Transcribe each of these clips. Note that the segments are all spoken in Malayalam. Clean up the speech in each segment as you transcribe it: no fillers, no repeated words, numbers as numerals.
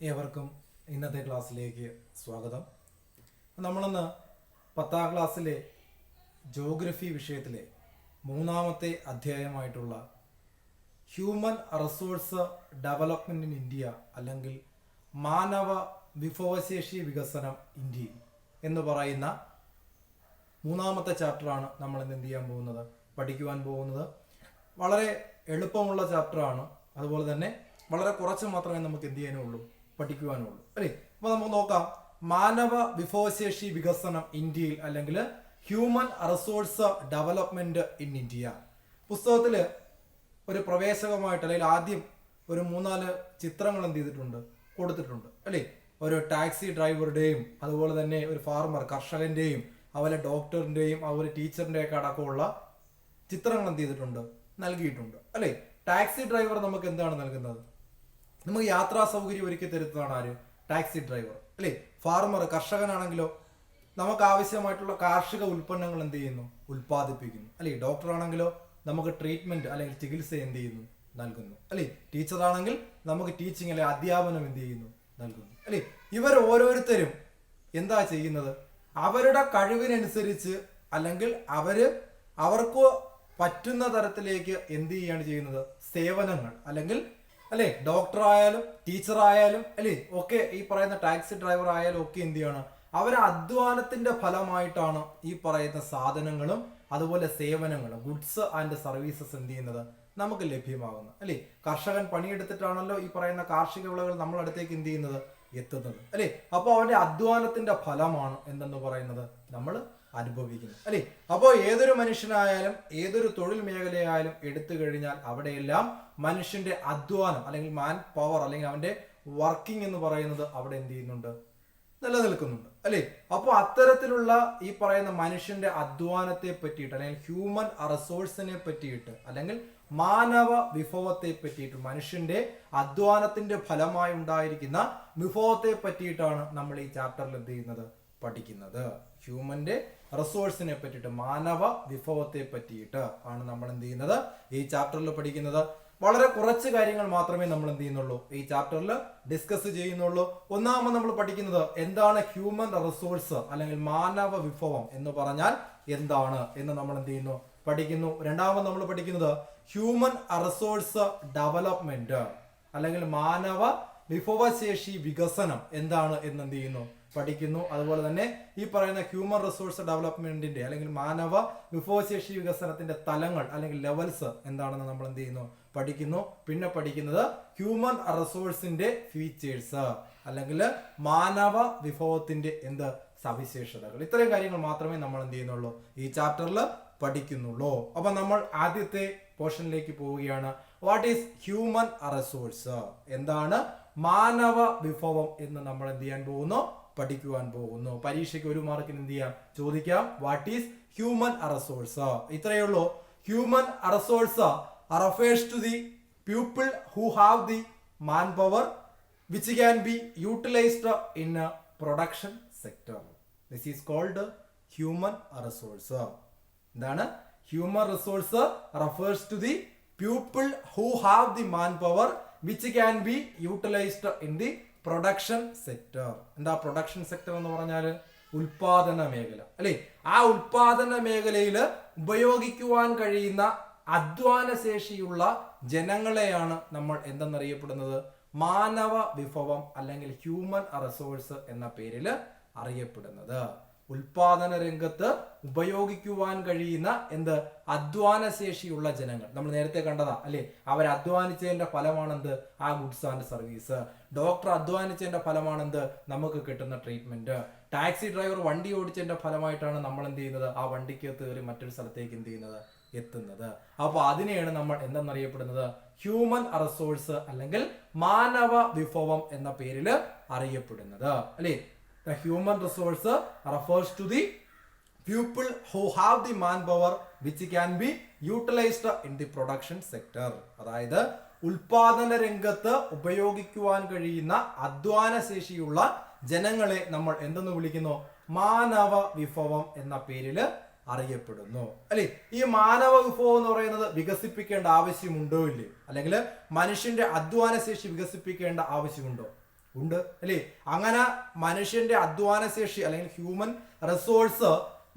ഏവർക്കും ഇന്നത്തെ ക്ലാസ്സിലേക്ക് സ്വാഗതം. നമ്മളിന്ന് 10ാം ക്ലാസ്സിലെ ജോഗ്രഫി വിഷയത്തിലെ 3ാമത്തെ അധ്യായമായിട്ടുള്ള human resource development in India അല്ലെങ്കിൽ മാനവ വിഭവശേഷി വികസനം ഇന്ത്യയിൽ എന്ന് പറയുന്ന 3ാമത്തെ ചാപ്റ്ററാണ് നമ്മൾ ഇന്ന് എന്ത് ചെയ്യാൻ പോകുന്നത്, പഠിക്കുവാൻ പോകുന്നത്. വളരെ എളുപ്പമുള്ള ചാപ്റ്ററാണ്. അതുപോലെ തന്നെ വളരെ കുറച്ച് മാത്രമേ നമുക്ക് എന്ത് ചെയ്യാനുള്ളൂ, പഠിക്കുവാനുള്ളൂ അല്ലേ. അപ്പോൾ നമുക്ക് നോക്കാം, മാനവ വിഭവശേഷി വികസനം ഇന്ത്യയിൽ അല്ലെങ്കിൽ human resource development in India. പുസ്തകത്തിൽ ഒരു പ്രവേശകമായിട്ട് അല്ലെങ്കിൽ ആദ്യം ഒരു 3-4 ചിത്രങ്ങൾ എന്ത് ചെയ്തിട്ടുണ്ട്, കൊടുത്തിട്ടുണ്ട് അല്ലേ. ഒരു ടാക്സി ഡ്രൈവറുടെയും അതുപോലെ തന്നെ ഒരു ഫാർമർ കർഷകന്റെയും അതുപോലെ ഡോക്ടറിന്റെയും അതുപോലെ ടീച്ചറിന്റെ ഒക്കെ അടക്കമുള്ള ചിത്രങ്ങൾ എന്ത് ചെയ്തിട്ടുണ്ട്, നൽകിയിട്ടുണ്ട് അല്ലേ. ടാക്സി ഡ്രൈവർ നമുക്ക് എന്താണ് നൽകുന്നത്, നമുക്ക് യാത്രാ സൗകര്യം ഒരുക്കി തരുന്നതാണ് ആര്, ടാക്സി ഡ്രൈവർ അല്ലേ. ഫാർമർ കർഷകനാണെങ്കിലോ നമുക്ക് ആവശ്യമായിട്ടുള്ള കാർഷിക ഉൽപ്പന്നങ്ങൾ എന്ത് ചെയ്യുന്നു, ഉൽപ്പാദിപ്പിക്കുന്നു അല്ലേ. ഡോക്ടർ ആണെങ്കിലോ നമുക്ക് ട്രീറ്റ്മെന്റ് അല്ലെങ്കിൽ ചികിത്സ എന്ത് ചെയ്യുന്നു, നൽകുന്നു അല്ലേ. ടീച്ചർ ആണെങ്കിൽ നമുക്ക് ടീച്ചിങ് അല്ലെങ്കിൽ അധ്യാപനം എന്ത് ചെയ്യുന്നു, നൽകുന്നു അല്ലേ. ഇവർ ഓരോരുത്തരും എന്താ ചെയ്യുന്നത്, അവരുടെ കഴിവിനനുസരിച്ച് അല്ലെങ്കിൽ അവർക്ക് പറ്റുന്ന തരത്തിലേക്ക് എന്ത് ചെയ്യാണ് ചെയ്യുന്നത്, സേവനങ്ങൾ അല്ലെങ്കിൽ അല്ലെ ഡോക്ടർ ആയാലും ടീച്ചർ ആയാലും അല്ലെ ഒക്കെ ഈ പറയുന്ന ടാക്സി ഡ്രൈവർ ആയാലും ഒക്കെ എന്ത് ചെയ്യണം, അവരെ അധ്വാനത്തിന്റെ ഫലമായിട്ടാണ് ഈ പറയുന്ന സാധനങ്ങളും അതുപോലെ സേവനങ്ങളും ഗുഡ്സ് ആൻഡ് സർവീസസ് എന്ത് ചെയ്യുന്നത്, നമുക്ക് ലഭ്യമാകുന്നത് അല്ലെ. കർഷകൻ പണിയെടുത്തിട്ടാണല്ലോ ഈ പറയുന്ന കാർഷിക വിളകൾ നമ്മളടുത്തേക്ക് എന്ത് ചെയ്യുന്നത്, എത്തുന്നത് അല്ലെ. അപ്പോൾ അവന്റെ അധ്വാനത്തിന്റെ ഫലമാണ് എന്തെന്ന് പറയുന്നത് നമ്മൾ അനുഭവിക്കുന്നത് അല്ലെ. അപ്പോൾ ഏതൊരു മനുഷ്യനായാലും ഏതൊരു തൊഴിൽ മേഖലയായാലും എടുത്തു കഴിഞ്ഞാൽ അവിടെയെല്ലാം മനുഷ്യന്റെ അധ്വാനം അല്ലെങ്കിൽ മാൻ പവർ അല്ലെങ്കിൽ അവന്റെ വർക്കിംഗ് എന്ന് പറയുന്നത് അവിടെ എന്ത് ചെയ്യുന്നുണ്ട്, നിലനിൽക്കുന്നുണ്ട് അല്ലെ. അപ്പോൾ അത്തരത്തിലുള്ള ഈ പറയുന്ന മനുഷ്യന്റെ അധ്വാനത്തെ പറ്റിയിട്ട് അല്ലെങ്കിൽ ഹ്യൂമൻ റിസോഴ്സിനെ പറ്റിയിട്ട് അല്ലെങ്കിൽ മാനവ വിഭവത്തെ പറ്റിയിട്ട് മനുഷ്യന്റെ അധ്വാനത്തിന്റെ ഫലമായി ഉണ്ടായിരിക്കുന്ന വിഭവത്തെ പറ്റിയിട്ടാണ് നമ്മൾ ഈ ചാപ്റ്ററിൽ എന്ത് ചെയ്യുന്നത്, പഠിക്കുന്നത്. ഹ്യൂമന്റെ റിസോഴ്സിനെ പറ്റിയിട്ട് മാനവ വിഭവത്തെ പറ്റിയിട്ട് ആണ് നമ്മൾ എന്ത് ചെയ്യുന്നത്, ഈ ചാപ്റ്ററിൽ പഠിക്കുന്നത്. വളരെ കുറച്ച് കാര്യങ്ങൾ മാത്രമേ നമ്മൾ എന്ത് ചെയ്യുന്നുള്ളൂ, ഈ ചാപ്റ്ററിൽ ഡിസ്കസ് ചെയ്യുന്നുള്ളൂ. ഒന്നാമത് നമ്മൾ പഠിക്കുന്നത് എന്താണ് ഹ്യൂമൻ റിസോഴ്സ് അല്ലെങ്കിൽ മാനവ വിഭവം എന്ന് പറഞ്ഞാൽ എന്താണ് എന്ന് നമ്മൾ എന്ത് ചെയ്യുന്നു, പഠിക്കുന്നു. രണ്ടാമത് നമ്മൾ പഠിക്കുന്നത് ഹ്യൂമൻ റിസോഴ്സ് ഡെവലപ്മെന്റ് അല്ലെങ്കിൽ മാനവ വിഭവശേഷി വികസനം എന്താണ് എന്ന് എന്ത് ചെയ്യുന്നു, പഠിക്കുന്നു. അതുപോലെ തന്നെ ഈ പറയുന്ന ഹ്യൂമൻ റിസോഴ്സ് ഡെവലപ്മെന്റിന്റെ അല്ലെങ്കിൽ മാനവ വിഭവശേഷി വികസനത്തിന്റെ തലങ്ങൾ അല്ലെങ്കിൽ ലെവൽസ് എന്താണെന്ന് നമ്മൾ എന്ത് ചെയ്യുന്നു, പഠിക്കുന്നു. പിന്നെ പഠിക്കുന്നത് ഹ്യൂമൻ റിസോഴ്സിന്റെ ഫീച്ചേഴ്സ് അല്ലെങ്കിൽ മാനവ വിഭവത്തിന്റെ എന്ത് സവിശേഷതകൾ. ഇത്രയും കാര്യങ്ങൾ മാത്രമേ നമ്മൾ എന്ത് ചെയ്യുന്നുള്ളൂ, ഈ ചാപ്റ്ററിൽ പഠിക്കുന്നുള്ളൂ. അപ്പൊ നമ്മൾ ആദ്യത്തെ പോർഷനിലേക്ക് പോവുകയാണ്. വാട്ട് ഈസ് ഹ്യൂമൻ റിസോഴ്സ്, എന്താണ് മാനവ വിഭവം എന്ന് നമ്മൾ എന്ത് ചെയ്യാൻ പോകുന്നു, പഠിക്കുവാൻ പോകുന്നു. പരീക്ഷയ്ക്ക് 1 മാർക്കിന് എന്ത് ചെയ്യാം, ചോദിക്കാം. വാട്ട് ഈസ് ഹ്യൂമൻ റിസോഴ്സ്, ഇത്രയേ ഉള്ളൂ. Human resource refers to the people who have the manpower which can be utilized in a production sector. This is called human resource. എന്താണ് human resource refers to the people who have the manpower which can be utilized in the production sector. എന്താ പ്രൊഡക്ഷൻ സെക്ടർ എന്ന് പറഞ്ഞാൽ ഉൽപാദന മേഖല അല്ലെ. ആ ഉൽപാദന മേഖലയിൽ ഉപയോഗിക്കുവാൻ കഴിയുന്ന അധ്വാന ശേഷിയുള്ള ജനങ്ങളെയാണ് നമ്മൾ എന്തെന്നറിയപ്പെടുന്നത്, മാനവ വിഭവം അല്ലെങ്കിൽ ഹ്യൂമൻ റിസോഴ്സ് എന്ന പേരിൽ അറിയപ്പെടുന്നത്. ഉൽപാദന രംഗത്ത് ഉപയോഗിക്കുവാൻ കഴിയുന്ന എന്ത് അധ്വാന ശേഷിയുള്ള ജനങ്ങൾ നമ്മൾ നേരത്തെ കണ്ടതാ അല്ലെ. അവർ അധ്വാനിച്ചതിന്റെ ഫലമാണെന്ത്, ആ ഗുഡ്സ് ആൻഡ് സർവീസ്. ഡോക്ടർ അധ്വാനിച്ചതിന്റെ ഫലമാണെന്ത്, നമുക്ക് കിട്ടുന്ന ട്രീറ്റ്മെന്റ്. ടാക്സി ഡ്രൈവർ വണ്ടി ഓടിച്ചതിന്റെ ഫലമായിട്ടാണ് നമ്മൾ എന്ത് ചെയ്യുന്നത്, ആ വണ്ടിക്ക് കയറി മറ്റൊരു സ്ഥലത്തേക്ക് എന്ത് ചെയ്യുന്നത്, എത്തുന്നത്. അപ്പൊ അതിനെയാണ് നമ്മൾ എന്തെന്നറിയപ്പെടുന്നത്, ഹ്യൂമൻ റിസോഴ്സ് അല്ലെങ്കിൽ മാനവ വിഭവം എന്ന പേരിൽ അറിയപ്പെടുന്നത് അല്ലെ. The human resource refers to the people who have the manpower which can be utilized in the production sector. അതായത് ഉൽപാദന രംഗത്ത് ഉപയോഗിക്കുവാൻ കഴിയുന്ന അധ്വാന ശേഷിയുള്ള ജനങ്ങളെ നമ്മൾ എന്തെന്ന് വിളിക്കുന്നു, മാനവ വിഭവം എന്ന പേരിൽ അറിയപ്പെടുന്നു അല്ലെ. ഈ മാനവ വിഭവം എന്ന് പറയുന്നത് വികസിപ്പിക്കേണ്ട ആവശ്യമുണ്ടോ ഇല്ലേ, അല്ലെങ്കിൽ മനുഷ്യന്റെ അധ്വാന ശേഷി വികസിപ്പിക്കേണ്ട ആവശ്യമുണ്ടോ, ഉണ്ട് അല്ലേ? അങ്ങനെ മനുഷ്യന്റെ അധ്വാന ശേഷി അല്ലെങ്കിൽ ഹ്യൂമൻ റിസോഴ്സ്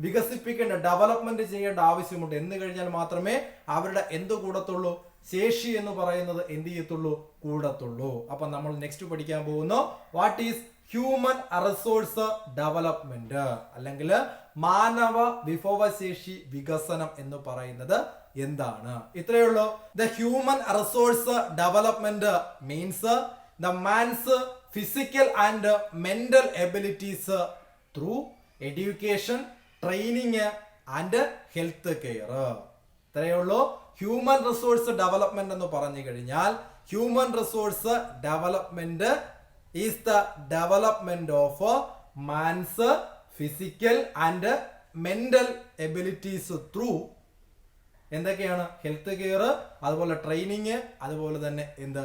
വികസിപ്പിക്കേണ്ട, ഡെവലപ്മെന്റ് ചെയ്യേണ്ട ആവശ്യമുണ്ട്. എന്ന് കഴിഞ്ഞാൽ മാത്രമേ അവരുടെ എന്ത് കൂടത്തുള്ളൂ, ശേഷി എന്ന് പറയുന്നത് എന്ത് ചെയ്യത്തുള്ളൂ, കൂടത്തുള്ളൂ. അപ്പൊ നമ്മൾ നെക്സ്റ്റ് പഠിക്കാൻ പോകുന്നു what is human resource development അല്ലെങ്കിൽ മാനവ വിഭവശേഷി വികസനം എന്ന് പറയുന്നത് എന്താണ്. ഇത്രയേ ഉള്ളൂ. The human resource development means the man's physical and mental abilities through education, training and health care. ഇത്രയേ ഉള്ളൂ. ഹ്യൂമൻ റിസോഴ്സ് ഡെവലപ്മെന്റ് എന്ന് പറഞ്ഞു കഴിഞ്ഞാൽ human resource development is the development of man's physical and mental abilities through എന്തൊക്കെയാണ്, ഹെൽത്ത് കെയർ, അതുപോലെ ട്രെയിനിങ്, അതുപോലെ തന്നെ എന്ത്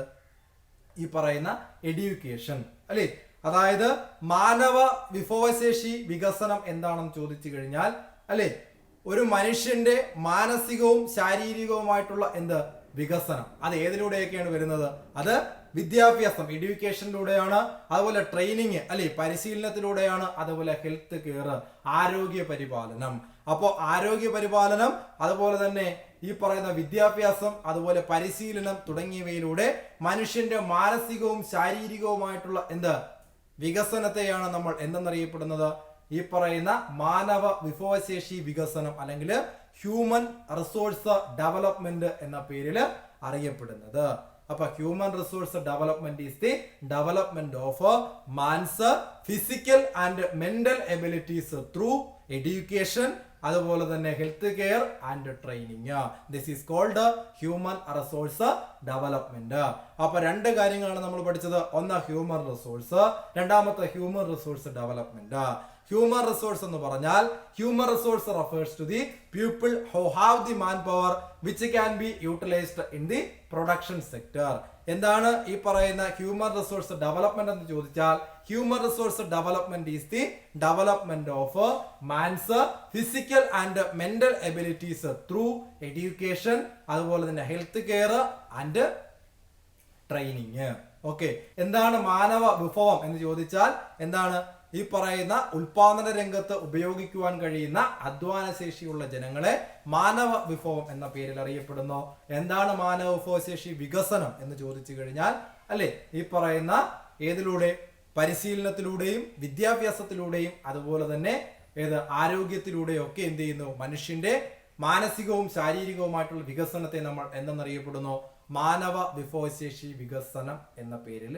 ഈ പറയുന്ന എഡ്യൂക്കേഷൻ അല്ലേ. അതായത് മാനവ വിഭവശേഷി വികസനം എന്താണെന്ന് ചോദിച്ചു കഴിഞ്ഞാൽ അല്ലേ, ഒരു മനുഷ്യന്റെ മാനസികവും ശാരീരികവുമായിട്ടുള്ള എന്ത് വികസനം, അത് ഏതിലൂടെയൊക്കെയാണ് വരുന്നത്, അത് വിദ്യാഭ്യാസം എഡ്യൂക്കേഷനിലൂടെയാണ്, അതുപോലെ ട്രെയിനിങ് അല്ലെ പരിശീലനത്തിലൂടെയാണ്, അതുപോലെ ഹെൽത്ത് കെയർ ആരോഗ്യ പരിപാലനം. അപ്പോൾ ആരോഗ്യ പരിപാലനം, അതുപോലെ തന്നെ ഈ പറയുന്ന വിദ്യാഭ്യാസം, അതുപോലെ പരിശീലനം തുടങ്ങിയവയിലൂടെ മനുഷ്യന്റെ മാനസികവും ശാരീരികവുമായിട്ടുള്ള എന്ത് വികസനത്തെയാണ് നമ്മൾ എന്തെന്നറിയപ്പെടുന്നത്, ഈ പറയുന്ന മാനവ വിഭവശേഷി വികസനം അല്ലെങ്കിൽ ഹ്യൂമൻ റിസോഴ്സ് ഡെവലപ്മെന്റ് എന്ന പേരിൽ അറിയപ്പെടുന്നത്. അപ്പൊ human resource development is the development of man's physical and mental abilities through education, അതുപോലെ തന്നെ health care and training. This is called human resource development. അപ്പൊ രണ്ട് കാര്യങ്ങളാണ് നമ്മൾ പഠിച്ചത്. ഒന്ന് ഹ്യൂമൻ റിസോഴ്സ്, രണ്ടാമത്തെ human resource development. Human resource എന്ന് പറഞ്ഞാൽ human resource refers to the people who have the man power which can be utilized in the production sector. എന്താണ് ഈ പറയുന്ന ഹ്യൂമൻ റിസോഴ്സ് ഡെവലപ്മെന്റ് എന്ന് ചോദിച്ചാൽ human resource development is the development of man's physical and mental abilities through education, അതുപോലെ തന്നെ health care and training. Okay, എന്താണ് മാനവ വിഭവം എന്ന് ചോദിച്ചാൽ എന്താണ് ഈ പറയുന്ന ഉൽപാദന രംഗത്ത് ഉപയോഗിക്കുവാൻ കഴിയുന്ന അധ്വാന ശേഷിയുള്ള ജനങ്ങളെ മാനവ വിഭവം എന്ന പേരിൽ അറിയപ്പെടുന്നു. എന്താണ് മാനവ വിഭവശേഷി വികസനം എന്ന് ചോദിച്ചു കഴിഞ്ഞാൽ അല്ലെ ഈ പറയുന്ന ഏതിലൂടെ, പരിശീലനത്തിലൂടെയും വിദ്യാഭ്യാസത്തിലൂടെയും അതുപോലെ തന്നെ ആരോഗ്യത്തിലൂടെയും ഒക്കെ എന്ത് ചെയ്യുന്നു, മനുഷ്യന്റെ മാനസികവും ശാരീരികവുമായിട്ടുള്ള വികസനത്തെ നമ്മൾ എന്തെന്നറിയപ്പെടുന്നു, മാനവ വിഭവശേഷി വികസനം എന്ന പേരിൽ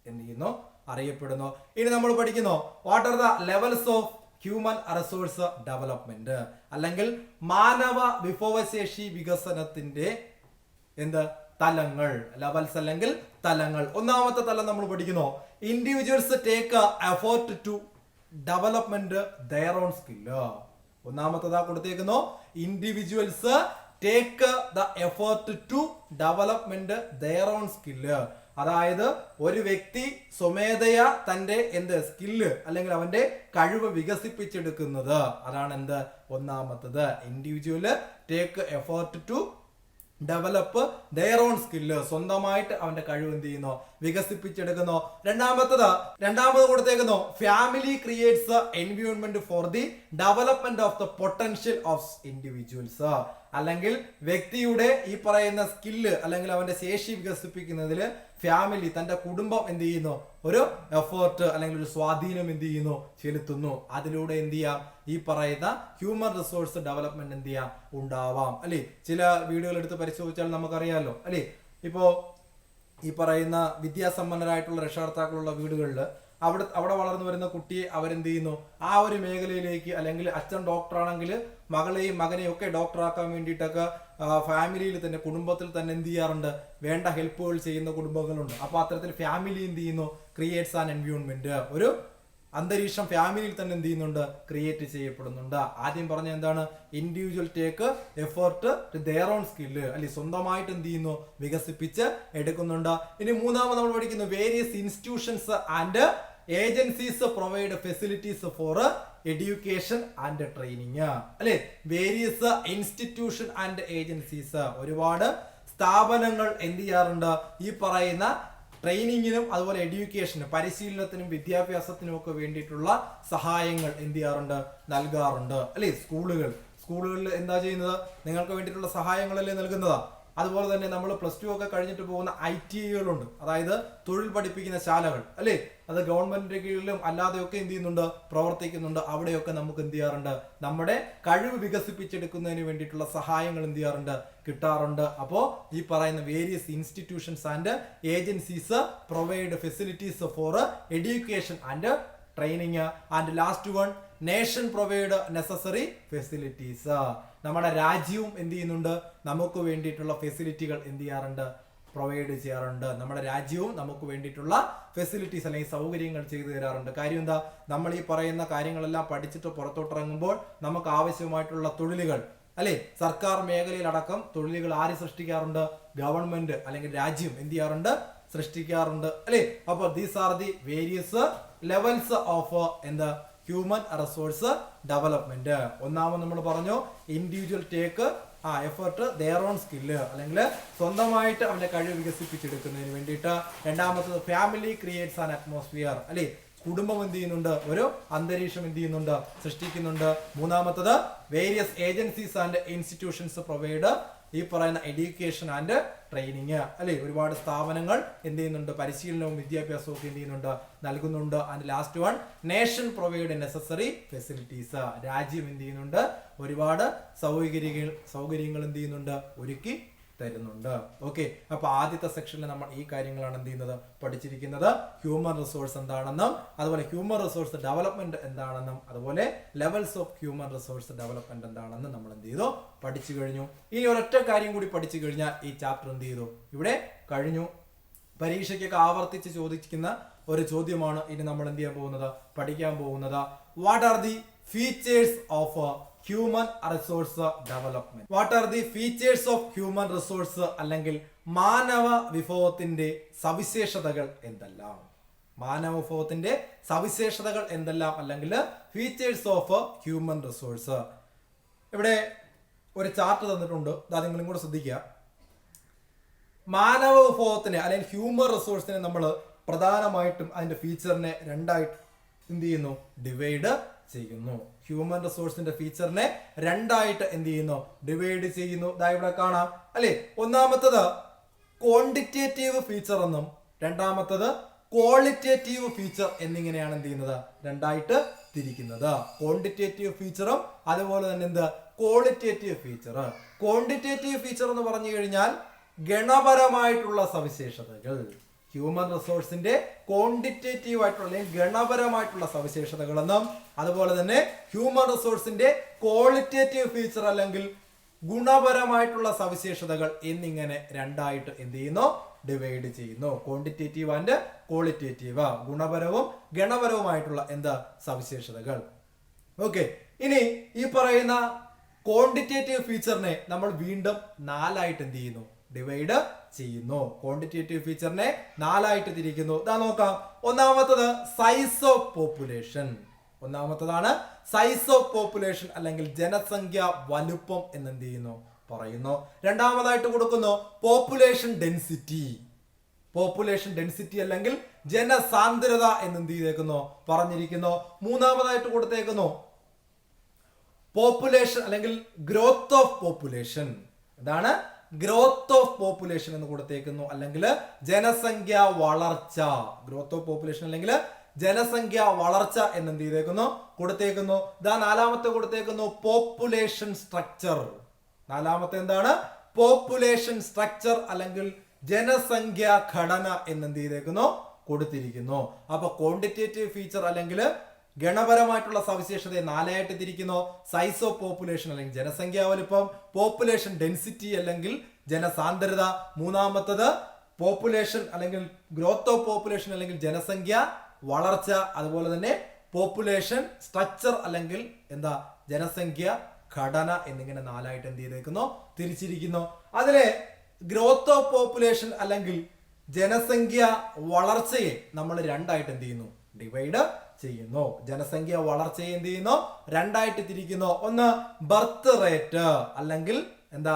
എന്ത് ചെയ്യുന്നു, അറിയപ്പെടുന്നു. ഇനി നമ്മൾ പഠിക്കുന്നു what are the levels of human resource development അല്ലെങ്കിൽ മാനവ വിഭവശേഷി വികസനത്തിന്റെ എന്ത് തലങ്ങൾ, ലെവൽസ് അല്ലെങ്കിൽ തലങ്ങൾ. ഒന്നാമത്തെ തലം നമ്മൾ പഠിക്കുന്നു individuals take effort to development their own skill. ഒന്നാമത്തേതാ കൊടുത്തേക്കുന്നു individuals take the effort to development their own skill. അതായത് ഒരു വ്യക്തി സ്വമേധയാ തന്റെ എന്ത് സ്കില്ല് അല്ലെങ്കിൽ അവന്റെ കഴിവ് വികസിപ്പിച്ചെടുക്കുന്നത്, അതാണ് എന്ത് ഒന്നാമത്തത്. Individual take effort to develop their own skill, സ്വന്തമായിട്ട് അവന്റെ കഴിവ് എന്ത് ചെയ്യുന്നു, വികസിപ്പിച്ചെടുക്കുന്നു. രണ്ടാമത് കൊടുത്തേക്കുന്നു family creates environment for the development of the potential of individuals. അല്ലെങ്കിൽ വ്യക്തിയുടെ ഈ പറയുന്ന സ്കില്ല് അല്ലെങ്കിൽ അവന്റെ ശേഷി വികസിപ്പിക്കുന്നതിൽ ഫാമിലി, തന്റെ കുടുംബം എന്ത് ചെയ്യുന്നു, ഒരു എഫേർട്ട് അല്ലെങ്കിൽ ഒരു സ്വാധീനം എന്ത് ചെയ്യുന്നു, ചെലുത്തുന്നു. അതിലൂടെ എന്ത് ചെയ്യാം, ഈ പറയുന്ന ഹ്യൂമൻ റിസോഴ്സ് ഡെവലപ്മെന്റ് എന്ത് ചെയ്യാം, ഉണ്ടാവാം അല്ലെ. ചില വീഡിയോകൾ എടുത്ത് പരിശോധിച്ചാൽ നമുക്കറിയാമല്ലോ അല്ലെ. ഇപ്പോ ഈ പറയുന്ന വിദ്യാസമ്പന്നരായിട്ടുള്ള രക്ഷകർത്താക്കളുള്ള വീടുകളിൽ അവിടെ വളർന്നു വരുന്ന കുട്ടിയെ അവരെന്ത് ചെയ്യുന്നു, ആ ഒരു മേഖലയിലേക്ക്, അല്ലെങ്കിൽ അച്ഛൻ ഡോക്ടറാണെങ്കിൽ മകളെയും മകനെയും ഒക്കെ ഡോക്ടറാക്കാൻ വേണ്ടിയിട്ടൊക്കെ ഫാമിലിയിൽ തന്നെ, കുടുംബത്തിൽ തന്നെ എന്ത് ചെയ്യാറുണ്ട്, വേണ്ട ഹെൽപ്പുകൾ ചെയ്യുന്ന കുടുംബങ്ങളുണ്ട്. അപ്പൊ അത്തരത്തിൽ ഫാമിലി എന്ത് ചെയ്യുന്നു, ക്രിയേറ്റ്സ് ആൻ എൻവയോൺമെന്റ്, ഒരു അന്തരീക്ഷം ഫാമിലിയിൽ തന്നെ എന്ത് ചെയ്യുന്നുണ്ട്, ക്രിയേറ്റ് ചെയ്യപ്പെടുന്നുണ്ട്. ആദ്യം പറഞ്ഞ എന്താണ്, individual take effort to their own skill, അല്ലെ സ്വന്തമായിട്ട് എന്ത് ചെയ്യുന്നു, വികസിപ്പിച്ച് എടുക്കുന്നുണ്ട്. ഇനി മൂന്നാമത് നമ്മൾ പഠിക്കുന്നു various institutions and agencies provide facilities for education and training അല്ലെ. വേരിയസ് ഇൻസ്റ്റിറ്റ്യൂഷൻ ആൻഡ് ഏജൻസീസ്, ഒരുപാട് സ്ഥാപനങ്ങൾ എന്ത് ചെയ്യാറുണ്ട്, ഈ പറയുന്ന ട്രെയിനിങ്ങിനും അതുപോലെ എഡ്യൂക്കേഷനും പരിശീലനത്തിനും വിദ്യാഭ്യാസത്തിനും ഒക്കെ വേണ്ടിയിട്ടുള്ള സഹായങ്ങൾ എന്ത് ചെയ്യാറുണ്ട്, നൽകാറുണ്ട് അല്ലെ. സ്കൂളുകളിൽ എന്താ ചെയ്യുന്നത്, നിങ്ങൾക്ക് വേണ്ടിയിട്ടുള്ള സഹായങ്ങളല്ലേ നൽകുന്നതാ. അതുപോലെ തന്നെ നമ്മൾ +2 ഒക്കെ കഴിഞ്ഞിട്ട് പോകുന്ന ITIകളുണ്ട്, അതായത് തൊഴിൽ പഠിപ്പിക്കുന്ന ശാലകൾ അല്ലേ. അത് ഗവൺമെന്റിന്റെ കീഴിലും അല്ലാതെയൊക്കെ എന്ത് ചെയ്യുന്നുണ്ട്, പ്രവർത്തിക്കുന്നുണ്ട്. അവിടെയൊക്കെ നമുക്ക് എന്ത് ചെയ്യാറുണ്ട്, നമ്മുടെ കഴിവ് വികസിപ്പിച്ചെടുക്കുന്നതിന് വേണ്ടിയിട്ടുള്ള സഹായങ്ങൾ എന്ത് ചെയ്യാറുണ്ട്, കിട്ടാറുണ്ട്. അപ്പോൾ ഈ പറയുന്ന various institutions and agencies provide facilities for education and training. And last one, nation provide necessary facilities. നമ്മുടെ രാജ്യവും എന്ത് ചെയ്യുന്നുണ്ട്, നമുക്ക് വേണ്ടിയിട്ടുള്ള ഫെസിലിറ്റികൾ എന്ത് ചെയ്യാറുണ്ട്, പ്രൊവൈഡ് ചെയ്യാറുണ്ട്. നമ്മുടെ രാജ്യവും നമുക്ക് വേണ്ടിയിട്ടുള്ള ഫെസിലിറ്റീസ് അല്ലെങ്കിൽ സൗകര്യങ്ങൾ ചെയ്തു തരാറുണ്ട്. കാര്യം എന്താ, നമ്മൾ ഈ പറയുന്ന കാര്യങ്ങളെല്ലാം പഠിച്ചിട്ട് പുറത്തോട്ടിറങ്ങുമ്പോൾ നമുക്ക് ആവശ്യമായിട്ടുള്ള തൊഴിലുകൾ അല്ലെ, സർക്കാർ മേഖലയിലടക്കം തൊഴിലുകൾ ആര് സൃഷ്ടിക്കാറുണ്ട്, ഗവൺമെന്റ് അല്ലെങ്കിൽ രാജ്യം എന്ത് ചെയ്യാറുണ്ട്, സൃഷ്ടിക്കാറുണ്ട് അല്ലെ. അപ്പോൾ these are the various levels of എന്താ ഹ്യൂമൻ റിസോഴ്സ് ഡെവലപ്മെന്റ്. ഒന്നാമത് നമ്മൾ പറഞ്ഞു individual take effort there own skill, അല്ലെങ്കിൽ സ്വന്തമായിട്ട് അവന്റെ കഴിവ് വികസിപ്പിച്ചെടുക്കുന്നതിന് വേണ്ടിയിട്ട്. രണ്ടാമത്തത് ഫാമിലി ക്രിയേറ്റ്സ് ആൻ അറ്റ്മോസ്ഫിയർ അല്ലെ, കുടുംബം എന്ത് ചെയ്യുന്നുണ്ട്, ഒരു അന്തരീക്ഷം എന്ത് ചെയ്യുന്നുണ്ട്, സൃഷ്ടിക്കുന്നുണ്ട്. മൂന്നാമത്തത് various agencies and institutions provide ഈ പറയുന്ന എഡ്യൂക്കേഷൻ ആൻഡ് ട്രെയിനിങ് അല്ലെ. ഒരുപാട് സ്ഥാപനങ്ങൾ എന്ത് ചെയ്യുന്നുണ്ട്, പരിശീലനവും വിദ്യാഭ്യാസവും ഒക്കെ എന്ത് ചെയ്യുന്നുണ്ട്, നൽകുന്നുണ്ട്. And last one, nation provide necessary facilities. രാജ്യം എന്ത് ചെയ്യുന്നുണ്ട്, ഒരുപാട് സൗകര്യങ്ങൾ എന്ത് ചെയ്യുന്നുണ്ട്, ഒരുക്കി തരുന്നുണ്ട്. ഓക്കെ, അപ്പൊ ആദ്യത്തെ സെക്ഷനിൽ നമ്മൾ ഈ കാര്യങ്ങളാണ് എന്ത് ചെയ്യുന്നത്, പഠിച്ചിരിക്കുന്നത്. ഹ്യൂമൻ റിസോഴ്സ് എന്താണെന്നും അതുപോലെ ഹ്യൂമൻ റിസോഴ്സ് ഡെവലപ്മെന്റ് എന്താണെന്നും അതുപോലെ levels of human resource development എന്താണെന്നും നമ്മൾ എന്ത് ചെയ്തു, പഠിച്ചു കഴിഞ്ഞു. ഇനി ഒരൊറ്റ കാര്യം കൂടി പഠിച്ചു കഴിഞ്ഞാൽ ഈ ചാപ്റ്റർ എന്ത് ചെയ്തു, ഇവിടെ കഴിഞ്ഞു. പരീക്ഷയ്ക്കൊക്കെ ആവർത്തിച്ച് ചോദിക്കുന്ന ഒരു ചോദ്യമാണ് ഇനി നമ്മൾ എന്ത് ചെയ്യാൻ പോകുന്നത്, പഠിക്കാൻ പോകുന്നത്. What are the features of human resource development? What are the features of human resource അല്ലെങ്കിൽ മാനവ വിഭവത്തിന്റെ സവിശേഷതകൾ എന്തെല്ലാം? മാനവ വിഭവത്തിന്റെ സവിശേഷതകൾ എന്തെല്ലാം അല്ലെങ്കിൽ ഫീച്ചേഴ്സ് ഓഫ് ഹ്യൂമൻ റിസോഴ്സ്. ഇവിടെ ഒരു ചാർട്ട് തന്നിട്ടുണ്ട്, അത് നിങ്ങളും കൂടെ ശ്രദ്ധിക്കുക. മാനവ വിഭവത്തിനെ അല്ലെങ്കിൽ ഹ്യൂമൻ റിസോഴ്സിനെ നമ്മൾ പ്രധാനമായിട്ടും അതിന്റെ ഫീച്ചറിനെ രണ്ടായിട്ട് എന്ത് ചെയ്യുന്നു, ഡിവൈഡ് ചെയ്യുന്നു. ഹ്യൂമൻ റിസോഴ്സിന്റെ ഫീച്ചറിനെ രണ്ടായിട്ട് എന്ത് ചെയ്യുന്നു, ഡിവൈഡ് ചെയ്യുന്നു. ദാ ഇവിടെ കാണാം അല്ലെ. ഒന്നാമത്തത് ക്വാണ്ടിറ്റേറ്റീവ് ഫീച്ചർ എന്നും രണ്ടാമത്തത് ക്വാളിറ്റേറ്റീവ് ഫീച്ചർ എന്നിങ്ങനെയാണ് എന്ത് ചെയ്യുന്നത്, രണ്ടായിട്ട് തിരിക്കുന്നത്. ക്വാണ്ടിറ്റേറ്റീവ് ഫീച്ചറും അതുപോലെ തന്നെ എന്ത് ക്വാളിറ്റേറ്റീവ് ഫീച്ചർ. ക്വാണ്ടിറ്റേറ്റീവ് ഫീച്ചർ എന്ന് പറഞ്ഞു കഴിഞ്ഞാൽ ഗണപരമായിട്ടുള്ള സവിശേഷതകൾ. ഹ്യൂമൻ റിസോഴ്സിന്റെ ക്വാണ്ടിറ്റേറ്റീവ് ആയിട്ടുള്ള അല്ലെങ്കിൽ ഗണപരമായിട്ടുള്ള സവിശേഷതകളെന്നും അതുപോലെ തന്നെ ഹ്യൂമൻ റിസോഴ്സിന്റെ ക്വാളിറ്റേറ്റീവ് ഫീച്ചർ അല്ലെങ്കിൽ ഗുണപരമായിട്ടുള്ള സവിശേഷതകൾ എന്നിങ്ങനെ രണ്ടായിട്ട് എന്ത് ചെയ്യുന്നു, ഡിവൈഡ് ചെയ്യുന്നു. ക്വാണ്ടിറ്റേറ്റീവ് ആൻഡ് ക്വാളിറ്റേറ്റീവ്, ഗുണപരവും ഗണപരവുമായിട്ടുള്ള എന്താ സവിശേഷതകൾ. ഓക്കെ, ഇനി ഈ പറയുന്ന ക്വാണ്ടിറ്റേറ്റീവ് ഫീച്ചറിനെ നമ്മൾ വീണ്ടും നാലായിട്ട് എന്ത് ചെയ്യുന്നു, ഡിവൈഡ് ചെയ്യുന്നു. ക്വാണ്ടിറ്റേറ്റീവ് ഫീച്ചറിനെ നാലായിട്ട് തിരിക്കുന്നു. ഇതാ നോക്കാം. ഒന്നാമത്തത് സൈസ് ഓഫ് പോപ്പുലേഷൻ. ഒന്നാമത്തതാണ് സൈസ് ഓഫ് പോപ്പുലേഷൻ അല്ലെങ്കിൽ ജനസംഖ്യ വലുപ്പം എന്ന് എന്ത് ചെയ്യുന്നു, പറയുന്നു. രണ്ടാമതായിട്ട് കൊടുക്കുന്നു പോപ്പുലേഷൻ ഡെൻസിറ്റി. പോപ്പുലേഷൻ ഡെൻസിറ്റി അല്ലെങ്കിൽ ജനസാന്ദ്രത എന്ന് എന്ത് ചെയ്തേക്കുന്നു, പറഞ്ഞിരിക്കുന്നു. മൂന്നാമതായിട്ട് കൊടുത്തേക്കുന്നു പോപ്പുലേഷൻ അല്ലെങ്കിൽ ഗ്രോത്ത് ഓഫ് പോപ്പുലേഷൻ. ഇതാണ് ഗ്രോത്ത് ഓഫ് പോപ്പുലേഷൻ എന്ന് കൊടുത്തേക്കുന്നു, അല്ലെങ്കിൽ ജനസംഖ്യ വളർച്ച. ഗ്രോത്ത് ഓഫ് പോപ്പുലേഷൻ അല്ലെങ്കിൽ ജനസംഖ്യ വളർച്ച എന്ന് എന്ത് ചെയ്തേക്കുന്നു, കൊടുത്തേക്കുന്നു. ഇതാ നാലാമത്തെ കൊടുത്തേക്കുന്നു പോപ്പുലേഷൻ സ്ട്രക്ചർ. നാലാമത്തെ എന്താണ്, പോപ്പുലേഷൻ സ്ട്രക്ചർ അല്ലെങ്കിൽ ജനസംഖ്യ ഘടന എന്ന് എന്ത് ചെയ്തേക്കുന്നു, കൊടുത്തിരിക്കുന്നു. അപ്പൊ ക്വാണ്ടിറ്റേറ്റീവ് ഫീച്ചർ അല്ലെങ്കിൽ ഗണപരമായിട്ടുള്ള സവിശേഷതയെ നാലായിട്ട് തിരിക്കുന്നു. സൈസ് ഓഫ് പോപ്പുലേഷൻ അല്ലെങ്കിൽ ജനസംഖ്യാ വലുപ്പം, പോപ്പുലേഷൻ ഡെൻസിറ്റി അല്ലെങ്കിൽ ജനസാന്ദ്രത, മൂന്നാമത്തത് പോപ്പുലേഷൻ അല്ലെങ്കിൽ ഗ്രോത്ത് ഓഫ് പോപ്പുലേഷൻ അല്ലെങ്കിൽ ജനസംഖ്യ വളർച്ച, അതുപോലെ തന്നെ പോപ്പുലേഷൻ സ്ട്രക്ചർ അല്ലെങ്കിൽ എന്താ ജനസംഖ്യ ഘടന എന്നിങ്ങനെ നാലായിട്ട് എന്ത് ചെയ്തേക്കുന്നു, തിരിച്ചിരിക്കുന്നു. അതിലെ ഗ്രോത്ത് ഓഫ് പോപ്പുലേഷൻ അല്ലെങ്കിൽ ജനസംഖ്യ വളർച്ചയെ നമ്മൾ രണ്ടായിട്ട് എന്ത് ചെയ്യുന്നു, ഡിവൈഡ് ചെയ്യുന്നു. ജനസംഖ്യ വളർച്ചയെ എന്ത് ചെയ്യുന്നു, രണ്ടായിട്ട് തിരിക്കുന്നു. ഒന്ന് ബർത്ത് റേറ്റ് അല്ലെങ്കിൽ എന്താ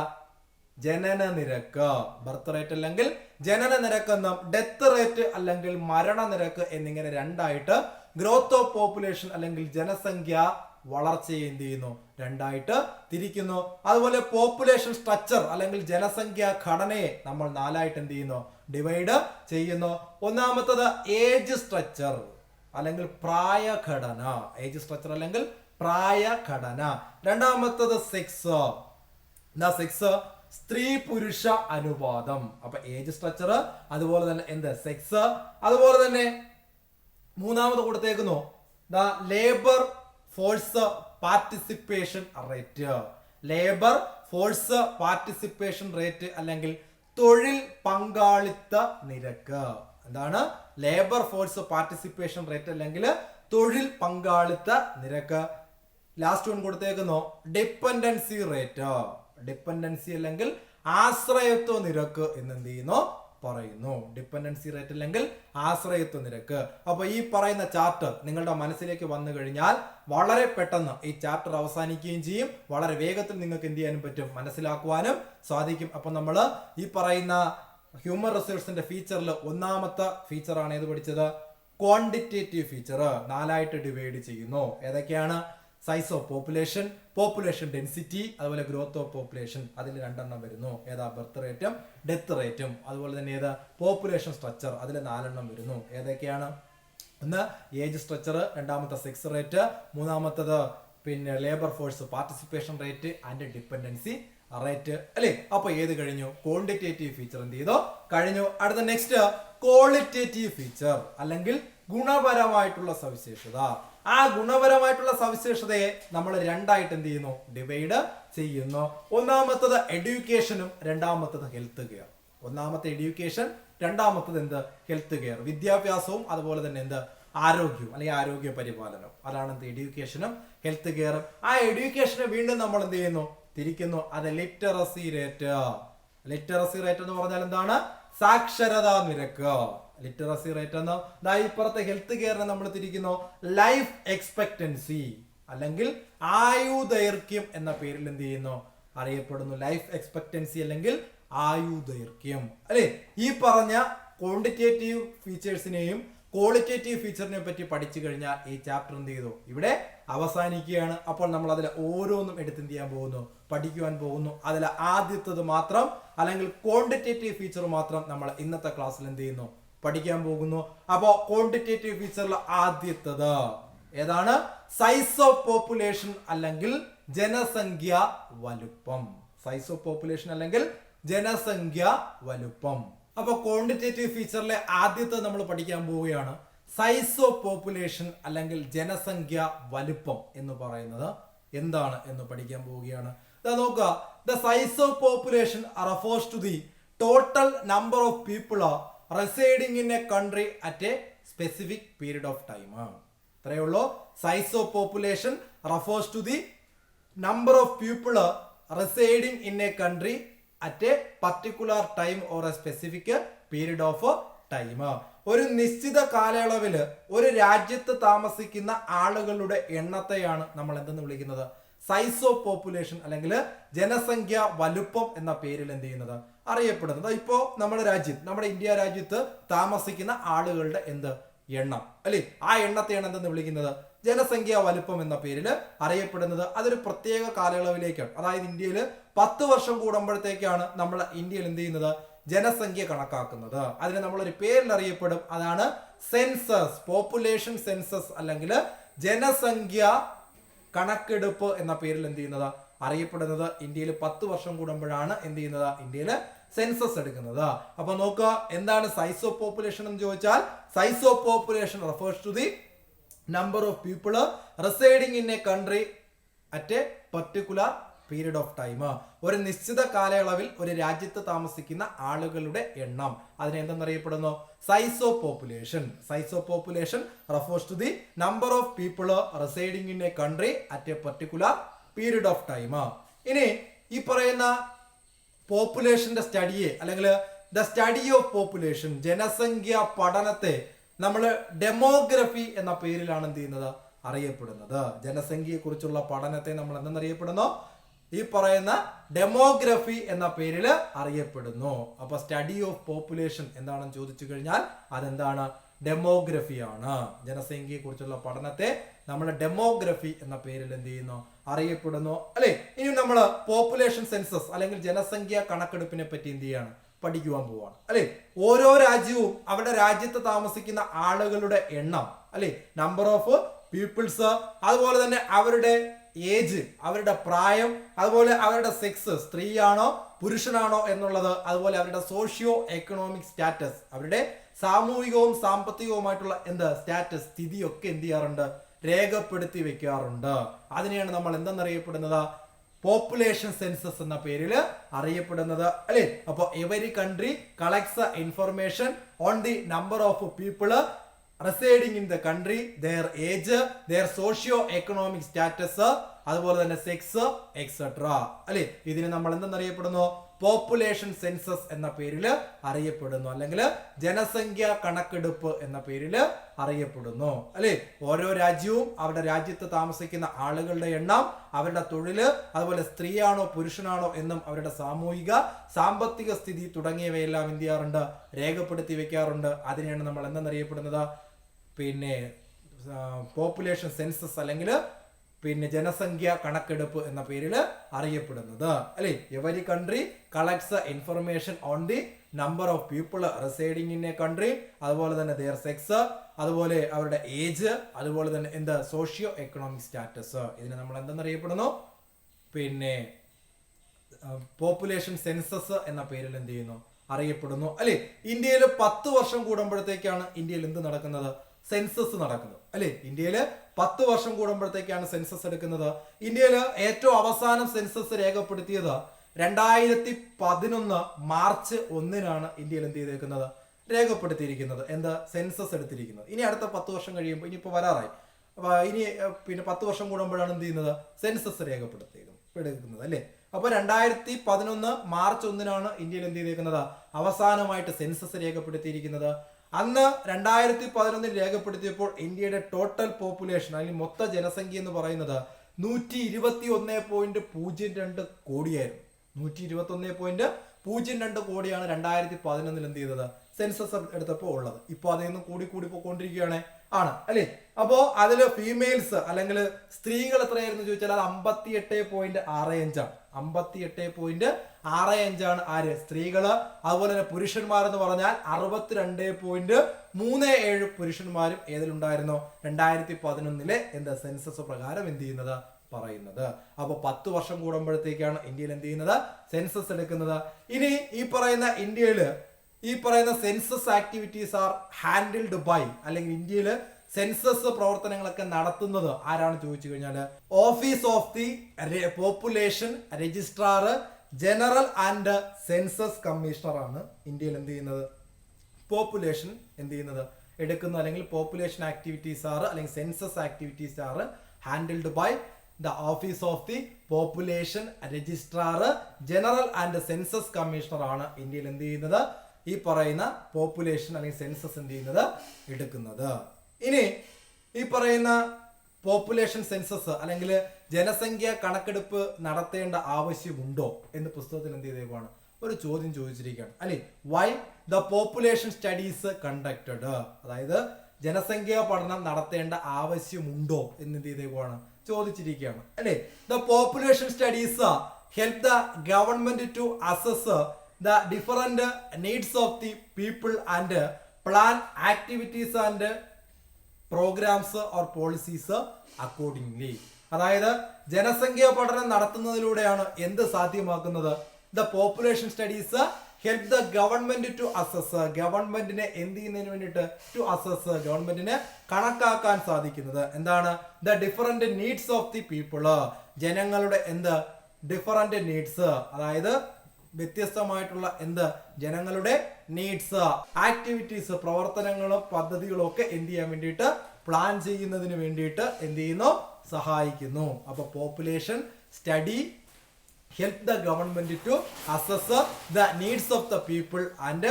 ജനന നിരക്ക്. ബർത്ത് റേറ്റ് അല്ലെങ്കിൽ ജനന നിരക്ക് എന്നും ഡെത്ത് റേറ്റ് അല്ലെങ്കിൽ മരണനിരക്ക് എന്നിങ്ങനെ രണ്ടായിട്ട് ഗ്രോത്ത് ഓഫ് പോപ്പുലേഷൻ അല്ലെങ്കിൽ ജനസംഖ്യ വളർച്ചയെ എന്ത് ചെയ്യുന്നു, രണ്ടായിട്ട് തിരിക്കുന്നു. അതുപോലെ പോപ്പുലേഷൻ സ്ട്രക്ചർ അല്ലെങ്കിൽ ജനസംഖ്യാ ഘടനയെ നമ്മൾ നാലായിട്ട് എന്ത് ചെയ്യുന്നു, ഡിവൈഡ് ചെയ്യുന്നു. ഒന്നാമത്തത് ഏജ് സ്ട്രക്ചർ അല്ലെങ്കിൽ പ്രായഘടന, ഏജ് സ്ട്രക്ചർ അല്ലെങ്കിൽ പ്രായഘടന. രണ്ടാമത്തത് സെക്സ്, സെക്സ് സ്ത്രീ പുരുഷ അനുപാതം. അപ്പൊ ഏജ് സ്ട്രക്ചർ, അതുപോലെ തന്നെ എന്ത് സെക്സ്, അതുപോലെ തന്നെ മൂന്നാമത് കൊടുത്തേക്കുന്നു labour force participation rate. Labour force participation rate അല്ലെങ്കിൽ തൊഴിൽ പങ്കാളിത്ത നിരക്ക്. എന്താണ് ലേബർ ഫോഴ്സ് പാർട്ടിസിപ്പേഷൻ റേറ്റ് അല്ലെങ്കിൽ തൊഴിൽ പങ്കാളിത്ത നിരക്ക്. ലാസ്റ്റ് വൺ കൊടുത്തേക്കുന്നു ഡിപ്പെൻഡൻസി റേറ്റ്. ഡിപ്പെൻഡൻസി അല്ലെങ്കിൽ ആശ്രയത്വ നിരക്ക് എന്ന് എന്ത് ചെയ്യുന്നു, പറയുന്നു. ഡിപ്പെൻഡൻസി റേറ്റ് അല്ലെങ്കിൽ ആശ്രയത്വ നിരക്ക്. അപ്പൊ ഈ പറയുന്ന ചാപ്റ്റർ നിങ്ങളുടെ മനസ്സിലേക്ക് വന്നു കഴിഞ്ഞാൽ വളരെ പെട്ടെന്ന് ഈ ചാപ്റ്റർ അവസാനിക്കുകയും ചെയ്യും. വളരെ വേഗത്തിൽ നിങ്ങൾക്ക് എന്ത് ചെയ്യാനും പറ്റും, മനസ്സിലാക്കുവാനും സാധിക്കും. അപ്പൊ നമ്മൾ ഈ പറയുന്ന ഹ്യൂമൻ റിസോഴ്സിന്റെ ഫീച്ചറിൽ ഒന്നാമത്തെ ഫീച്ചറാണ് ഏത് പഠിച്ചത്, ക്വാണ്ടിറ്റേറ്റീവ് ഫീച്ചർ. നാലായിട്ട് ഡിവൈഡ് ചെയ്യുന്നു. ഏതൊക്കെയാണ്, size of population, population density, അതുപോലെ ഗ്രോത്ത് ഓഫ് പോപ്പുലേഷൻ. അതിൽ രണ്ടെണ്ണം വരുന്നു. ഏതാ, ബർത്ത് റേറ്റും ഡെത്ത് റേറ്റും. അതുപോലെ തന്നെ ഏതാ, പോപ്പുലേഷൻ സ്ട്രക്ചർ. അതിൽ നാലെണ്ണം വരുന്നു. ഏതൊക്കെയാണ്, ഒന്ന് ഏജ് സ്ട്രക്ചർ, രണ്ടാമത്തെ സെക്സ് റേറ്റ്, മൂന്നാമത്തത് പിന്നെ labour force participation rate and dependency rate അല്ലേ. അപ്പൊ ഏത് കഴിഞ്ഞു, ക്വാണ്ടിറ്റേറ്റീവ് ഫീച്ചർ എന്ത് ചെയ്തോ, കഴിഞ്ഞു. അടുത്ത നെക്സ്റ്റ് ക്വാളിറ്റേറ്റീവ് ഫീച്ചർ അല്ലെങ്കിൽ ഗുണപരമായിട്ടുള്ള സവിശേഷത. ആ ഗുണപരമായിട്ടുള്ള സവിശേഷതയെ നമ്മൾ രണ്ടായിട്ട് എന്ത് ചെയ്യുന്നു, ഡിവൈഡ് ചെയ്യുന്നു. ഒന്നാമത്തത് എഡ്യൂക്കേഷനും രണ്ടാമത്തത് ഹെൽത്ത് കെയർ. ഒന്നാമത്തെ എഡ്യൂക്കേഷൻ, രണ്ടാമത്തത് എന്ത്, ഹെൽത്ത് കെയർ. വിദ്യാഭ്യാസവും അതുപോലെ തന്നെ എന്ത്, ആരോഗ്യവും അല്ലെങ്കിൽ ആരോഗ്യ പരിപാലനം. അതാണ് എന്ത്, എഡ്യൂക്കേഷനും ഹെൽത്ത് കെയറും. ആ എഡ്യൂക്കേഷനെ വീണ്ടും നമ്മൾ എന്ത് ചെയ്യുന്നു, തിരിക്കുന്നു. അത് ലിറ്ററസി റേറ്റ്. ലിറ്ററസി റേറ്റ് എന്ന് പറഞ്ഞാൽ എന്താണ്, സാക്ഷരതാ നിരക്ക്. ലിറ്ററസി റേറ്റ് എന്ന് ഇപ്പുറത്തെ ഹെൽത്ത് കെയറിനെ നമ്മൾ തിരിക്കുന്നു ലൈഫ് എക്സ്പെക്ടൻസി അല്ലെങ്കിൽ ആയുദൈർഘ്യം എന്ന പേരിൽ എന്ത് ചെയ്യുന്നു, അറിയപ്പെടുന്നു. ലൈഫ് എക്സ്പെക്ടൻസി അല്ലെങ്കിൽ ആയുദൈർഘ്യം അല്ലെ. ഈ പറഞ്ഞ ക്വാണ്ടിറ്റേറ്റീവ് ഫീച്ചേഴ്സിനെയും ക്വാളിറ്റേറ്റീവ് ഫീച്ചറിനെ പറ്റി പഠിച്ചു കഴിഞ്ഞാൽ ഈ ചാപ്റ്റർ എന്ത് ചെയ്തു, ഇവിടെ അവസാനിക്കുകയാണ്. അപ്പോൾ നമ്മൾ അതിൽ ഓരോന്നും എടുത്ത് എന്ത് ചെയ്യാൻ പോകുന്നു, പഠിക്കുവാൻ പോകുന്നു. അതിൽ ആദ്യത്തത് മാത്രം അല്ലെങ്കിൽ ക്വാണ്ടിറ്റേറ്റീവ് ഫീച്ചർ മാത്രം നമ്മൾ ഇന്നത്തെ ക്ലാസ്സിൽ എന്ത് ചെയ്യുന്നു, പഠിക്കാൻ പോകുന്നു. അപ്പോ ക്വാണ്ടിറ്റേറ്റീവ് ഫീച്ചറിൽ ആദ്യത്തത് ഏതാണ്, സൈസ് ഓഫ് പോപ്പുലേഷൻ അല്ലെങ്കിൽ ജനസംഖ്യ വലുപ്പം. സൈസ് ഓഫ് പോപ്പുലേഷൻ അല്ലെങ്കിൽ ജനസംഖ്യ വലുപ്പം. അപ്പൊ ക്വാണ്ടിറ്റേറ്റീവ് ഫീച്ചറിലെ ആദ്യത്തെ നമ്മൾ പഠിക്കാൻ പോവുകയാണ് സൈസ് ഓഫ് പോപ്പുലേഷൻ അല്ലെങ്കിൽ ജനസംഖ്യ വലുപ്പം എന്ന് പറയുന്നത് എന്താണ് എന്ന് പഠിക്കാൻ പോവുകയാണ്. നോക്കുക, the size of population refers to the total number of people residing in a country at a specific period of time. ഇത്രയേ ഉള്ളൂ. Size of population refers to the number of people residing in a country at a particular time or a specific period of time. ഒരു നിശ്ചിത കാലയളവിൽ ഒരു രാജ്യത്ത് താമസിക്കുന്ന ആളുകളുടെ എണ്ണത്തെയാണ് നമ്മൾ എന്തെന്ന് വിളിക്കുന്നത്, സൈസ് ഓഫ് പോപ്പുലേഷൻ അല്ലെങ്കിൽ ജനസംഖ്യ വലുപ്പം എന്ന പേരിൽ എന്ത് ചെയ്യുന്നത്, അറിയപ്പെടുന്നത്. ഇപ്പോ നമ്മുടെ ഇന്ത്യ രാജ്യത്ത് താമസിക്കുന്ന ആളുകളുടെ എന്ത് എണ്ണം അല്ലെ, ആ എണ്ണത്തെയാണ് എന്തെന്ന് വിളിക്കുന്നത്, ജനസംഖ്യ വലുപ്പം എന്ന പേരിൽ അറിയപ്പെടുന്നത്. അതൊരു പ്രത്യേക കാലയളവിലേക്കാണ്. അതായത് ഇന്ത്യയിൽ 10 വർഷം കൂടുമ്പോഴത്തേക്കാണ് നമ്മൾ ഇന്ത്യയിൽ എന്ത് ചെയ്യുന്നത്, ജനസംഖ്യ കണക്കാക്കുന്നത്. അതിന് നമ്മളൊരു പേരിൽ അറിയപ്പെടും. അതാണ് സെൻസസ്, പോപ്പുലേഷൻ സെൻസസ് അല്ലെങ്കിൽ ജനസംഖ്യ കണക്കെടുപ്പ് എന്ന പേരിൽ എന്ത് ചെയ്യുന്നത്, അറിയപ്പെടുന്നത്. ഇന്ത്യയിൽ 10 വർഷം കൂടുമ്പോഴാണ് എന്ത് ചെയ്യുന്നത്, ഇന്ത്യയിൽ സെൻസസ് എടുക്കുന്നത്. അപ്പൊ നോക്കുക, എന്താണ് സൈസ് ഓഫ് പോപ്പുലേഷൻ എന്ന് ചോദിച്ചാൽ, size of population refers to the number of people residing in a country at a particular period of time. ഒരു നിശ്ചിത കാലയളവിൽ ഒരു രാജ്യത്ത് താമസിക്കുന്ന ആളുകളുടെ എണ്ണം, അതിനെ എന്തെന്നറിയപ്പെടുന്നു, size of population. Size of population refers to the number of people residing in a country at a particular period of time. ഇനി ഈ പറയുന്ന പോപ്പുലേഷന്റെ സ്റ്റഡിയെ അല്ലെങ്കിൽ ദ സ്റ്റഡി ഓഫ് പോപ്പുലേഷൻ, ജനസംഖ്യ പഠനത്തെ നമ്മൾ ഡെമോഗ്രഫി എന്ന പേരിലാണ് എന്ത് ചെയ്യുന്നത്, അറിയപ്പെടുന്നത്. ജനസംഖ്യയെ കുറിച്ചുള്ള പഠനത്തെ നമ്മൾ എന്തെന്നറിയപ്പെടുന്നു, ഈ പറയുന്ന ഡെമോഗ്രഫി എന്ന പേരിൽ അറിയപ്പെടുന്നു. അപ്പൊ സ്റ്റഡി ഓഫ് പോപ്പുലേഷൻ എന്താണെന്ന് ചോദിച്ചു കഴിഞ്ഞാൽ അതെന്താണ്? ഡെമോഗ്രഫിയാണ്. ജനസംഖ്യയെ കുറിച്ചുള്ള പഠനത്തെ നമ്മൾ ഡെമോഗ്രഫി എന്ന പേരിൽ എന്ത് ചെയ്യുന്നു? അറിയപ്പെടുന്നു അല്ലെ. ഇനി നമ്മൾ പോപ്പുലേഷൻ സെൻസസ് അല്ലെങ്കിൽ ജനസംഖ്യ കണക്കെടുപ്പിനെ പറ്റി എന്ത് ചെയ്യാണ്? പഠിക്കുവാൻ പോവാണ് അല്ലെ. ഓരോ രാജ്യവും അവരുടെ രാജ്യത്ത് താമസിക്കുന്ന ആളുകളുടെ എണ്ണം അല്ലെ, നമ്പർ ഓഫ് പീപ്പിൾസ്, അതുപോലെ തന്നെ അവരുടെ ഏജ്, അവരുടെ പ്രായം, അതുപോലെ അവരുടെ സെക്സ്, സ്ത്രീയാണോ പുരുഷനാണോ എന്നുള്ളത്, അതുപോലെ അവരുടെ സോഷ്യോ എക്കണോമിക് സ്റ്റാറ്റസ്, അവരുടെ സാമൂഹികവും സാമ്പത്തികവുമായിട്ടുള്ള സ്റ്റാറ്റസ്, സ്ഥിതിയൊക്കെ എന്ത് ചെയ്യാറുണ്ട്? രേഖപ്പെടുത്തി വെക്കാറുണ്ട്. അതിനെയാണ് നമ്മൾ എന്തെന്നറിയപ്പെടുന്നത്? പോപ്പുലേഷൻ സെൻസസ് എന്ന പേരിൽ അറിയപ്പെടുന്നത് അല്ലെ. അപ്പൊ every country collects information on the number of people residing in the country, their age, their socio economic status, അതുപോലെ തന്നെ സെക്സ് എക്സെട്ര അല്ലെ. ഇതിനെ നമ്മൾ എന്തെന്നറിയപ്പെടുന്നു? പോപ്പുലേഷൻ സെൻസസ് എന്ന പേരിൽ അറിയപ്പെടുന്നു, അല്ലെങ്കിൽ ജനസംഖ്യ കണക്കെടുപ്പ് എന്ന പേരിൽ അറിയപ്പെടുന്നു അല്ലെ. ഓരോ രാജ്യവും അവരുടെ രാജ്യത്ത് താമസിക്കുന്ന ആളുകളുടെ എണ്ണം, അവരുടെ തൊഴില്, അതുപോലെ സ്ത്രീയാണോ പുരുഷനാണോ എന്നും അവരുടെ സാമൂഹിക സാമ്പത്തിക സ്ഥിതി തുടങ്ങിയവയെല്ലാം എന്ത് ചെയ്യാറുണ്ട്? രേഖപ്പെടുത്തി വെക്കാറുണ്ട്. അതിനെയാണ് നമ്മൾ എന്തെന്നറിയപ്പെടുന്നത്? പിന്നെ പോപ്പുലേഷൻ സെൻസസ് അല്ലെങ്കിൽ ജനസംഖ്യ കണക്കെടുപ്പ് എന്ന പേരിൽ അറിയപ്പെടുന്നത് അല്ലെ. Every country collects information on the number of people residing in a country, അതുപോലെ തന്നെ ദെയർ സെക്സ്, അതുപോലെ അവരുടെ ഏജ്, അതുപോലെ തന്നെ സോഷ്യോ എക്കണോമിക് സ്റ്റാറ്റസ്. ഇതിനെ നമ്മൾ എന്തെന്നറിയപ്പെടുന്നു? പോപ്പുലേഷൻ സെൻസസ് എന്ന പേരിൽ എന്ത് ചെയ്യുന്നു? അറിയപ്പെടുന്നു അല്ലെ. ഇന്ത്യയിൽ 10 വർഷം കൂടുമ്പോഴത്തേക്കാണ് ഇന്ത്യയിൽ എന്ത് നടക്കുന്നത്? സെൻസസ് നടക്കുന്നത് അല്ലെ. ഇന്ത്യയില് 10 വർഷം കൂടുമ്പോഴത്തേക്കാണ് സെൻസസ് എടുക്കുന്നത്. ഇന്ത്യയിൽ ഏറ്റവും അവസാനം സെൻസസ് രേഖപ്പെടുത്തിയത് 2011 മാർച്ച് 1-നാണ് ഇന്ത്യയിൽ എന്ത് ചെയ്തേക്കുന്നത്? രേഖപ്പെടുത്തിയിരിക്കുന്നത്. സെൻസസ് എടുത്തിരിക്കുന്നത്. ഇനി അടുത്ത 10 വർഷം കഴിയുമ്പോൾ, ഇനിയിപ്പോ വരാറായി, അപ്പൊ ഇനി 10 വർഷം കൂടുമ്പോഴാണ് എന്ത് ചെയ്യുന്നത്? സെൻസസ് എടുക്കുന്നത് അല്ലെ. അപ്പൊ 2011 മാർച്ച് 1-നാണ് ഇന്ത്യയിൽ എന്ത് ചെയ്തേക്കുന്നത്? അവസാനമായിട്ട് സെൻസസ് രേഖപ്പെടുത്തിയിരിക്കുന്നത്. അന്ന് 2011 രേഖപ്പെടുത്തിയപ്പോൾ ഇന്ത്യയുടെ ടോട്ടൽ പോപ്പുലേഷൻ അല്ലെങ്കിൽ മൊത്ത ജനസംഖ്യ എന്ന് പറയുന്നത് 121.02 കോടിയായിരുന്നു. 121.02 കോടിയാണ് 2011 എന്ത് ചെയ്തത്? സെൻസസ് എടുത്തപ്പോൾ ഉള്ളത്. ഇപ്പൊ അതിൽ നിന്ന് കൂടി പോയിക്കൊണ്ടിരിക്കുകയാണ് അല്ലെ. അപ്പോ അതില് ഫീമെയിൽസ് അല്ലെങ്കിൽ സ്ത്രീകൾ എത്രയായിരുന്നു ചോദിച്ചാൽ അത് 58.65 ആണ്. 58.65 ആര്? സ്ത്രീകള്. അതുപോലെ തന്നെ പുരുഷന്മാരെന്ന് പറഞ്ഞാൽ 62.37 പുരുഷന്മാരും ഏതിലുണ്ടായിരുന്നു? 2011 സെൻസസ് പ്രകാരം എന്ത് ചെയ്യുന്നത്? പറയുന്നത്. അപ്പൊ 10 വർഷം കൂടുമ്പോഴത്തേക്കാണ് ഇന്ത്യയിൽ എന്ത് ചെയ്യുന്നത്? സെൻസസ് എടുക്കുന്നത്. ഇനി ഈ പറയുന്ന ഇന്ത്യയില് ഈ പറയുന്ന census activities are handled by, അല്ലെങ്കിൽ ഇന്ത്യയില് സെൻസസ് പ്രവർത്തനങ്ങളൊക്കെ നടത്തുന്നത് ആരാണ് ചോദിച്ചു കഴിഞ്ഞാൽ office of the population registrar general and census commissioner ആണ് ഇന്ത്യയിൽ എന്ത് ചെയ്യുന്നത്? പോപ്പുലേഷൻ എന്ത് ചെയ്യുന്നത്? എടുക്കുന്നത്. അല്ലെങ്കിൽ പോപ്പുലേഷൻ ആക്ടിവിറ്റീസ് ആർ അല്ലെങ്കിൽ census activities are handled by the office of the population registrar general and census commissioner ആണ് ഇന്ത്യയിൽ എന്ത് ചെയ്യുന്നത്? ഈ പറയുന്ന പോപ്പുലേഷൻ അല്ലെങ്കിൽ സെൻസസ് എന്ത് ചെയ്യുന്നത്? എടുക്കുന്നത്. ഇനി ഈ പറയുന്ന പോപ്പുലേഷൻ സെൻസസ് അല്ലെങ്കിൽ ജനസംഖ്യ കണക്കെടുപ്പ് നടത്തേണ്ട ആവശ്യമുണ്ടോ എന്ന് പുസ്തകത്തിൽ എന്ത് ചെയ്തേക്കുവാണ്? ഒരു ചോദ്യം ചോദിച്ചിരിക്കുകയാണ് അല്ലെ. Why the population studies conducted, അതായത് ജനസംഖ്യാ പഠനം നടത്തേണ്ട ആവശ്യമുണ്ടോ എന്ന് എന്ത് ചെയ്തേക്കുവാണ്? ചോദിച്ചിരിക്കുകയാണ് അല്ലെ. The population studies help the government to assess the different needs of the people and plan activities and programmes or policies accordingly. അതായത് ജനസംഖ്യാ പഠനം നടത്തുന്നതിലൂടെയാണ് എന്ത് സാധ്യമാക്കുന്നത്? The population studies help the government to assess, ഗവൺമെന്റിനെ എന്ത് ചെയ്യുന്നതിന് വേണ്ടിയിട്ട്? ടു അസസ്, ഗവൺമെന്റിനെ കണക്കാക്കാൻ സാധിക്കുന്നത് എന്താണ്? The different needs of the people, ജനങ്ങളുടെ ഡിഫറന്റ് നീഡ്സ്, അതായത് വ്യത്യസ്തമായിട്ടുള്ള ജനങ്ങളുടെ നീഡ്സ്, ആക്ടിവിറ്റീസ്, പ്രവർത്തനങ്ങളും പദ്ധതികളും ഒക്കെ എന്ത് ചെയ്യാൻ വേണ്ടിയിട്ട്? പ്ലാൻ ചെയ്യുന്നതിന് വേണ്ടിയിട്ട് എന്ത് ചെയ്യുന്നു? സഹായിക്കുന്നു. അപ്പൊ population study help the government to assess the needs of the people and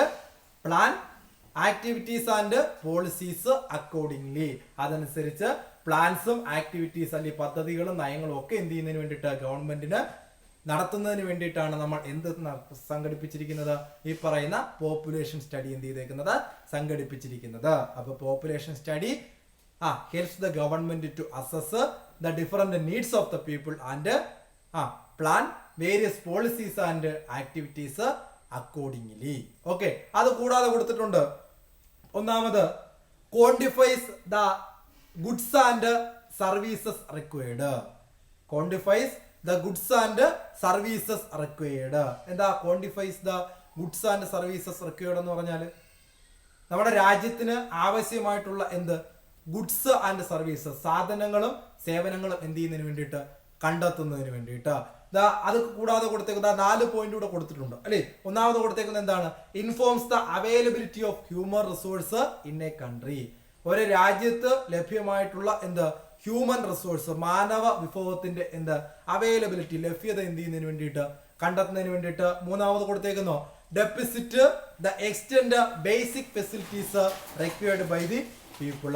plan activities and policies accordingly. അതനുസരിച്ച് പ്ലാൻസും ആക്ടിവിറ്റീസ് അല്ലെങ്കിൽ പദ്ധതികളും നയങ്ങളും ഒക്കെ എന്ത് ചെയ്യുന്നതിന് വേണ്ടിയിട്ട്? ഗവൺമെന്റിന് നടത്തുന്നതിന് വേണ്ടിയിട്ടാണ് നമ്മൾ എന്ത് സംഘടിപ്പിച്ചിരിക്കുന്നത്? ഈ പറയുന്ന പോപ്പുലേഷൻ സ്റ്റഡി എന്ത് ചെയ്തേക്കുന്നത്? സംഘടിപ്പിച്ചിരിക്കുന്നത്. അപ്പൊ population study helps the government to assess the different needs of the people and plan various policies and activities accordingly. Okay, അത് കൂടാതെ കൊടുത്തിട്ടുണ്ട്. ഒന്നാമത് quantifies the goods and services required. Quantifies the goods and services required. എന്താ quantifies the goods and services required എന്ന് പറഞ്ഞാൽ നമ്മുടെ രാജ്യത്തിന് ആവശ്യമായിട്ടുള്ള എന്ത് ഗുഡ്സ് ആൻഡ് സർവീസസ്, സാധനങ്ങളും സേവനങ്ങളും എന്ത് ചെയ്യുന്നതിന് വേണ്ടിയിട്ട്? കണ്ടെത്തുന്നതിന് വേണ്ടിയിട്ട്. അത് കൂടാതെ കൊടുത്തേക്കുന്ന 4 പോയിന്റ് കൂടെ കൊടുത്തിട്ടുണ്ട് അല്ലെ. ഒന്നാമത് കൊടുത്തേക്കുന്നത് എന്താണ്? Informs the availability of human resource in a country. ഒരു രാജ്യത്ത് ലഭ്യമായിട്ടുള്ള എന്ത് ഹ്യൂമൻ റിസോഴ്സ്, മാനവ വിഭവത്തിന്റെ എന്ത് അവൈലബിലിറ്റി, ലഭ്യത എന്ത് ചെയ്യുന്നതിന് വേണ്ടിയിട്ട്? കണ്ടെത്തുന്നതിന് വേണ്ടിയിട്ട്. മൂന്നാമത് കൊടുത്തേക്കുന്നു deficit the extend basic facilities required by the people.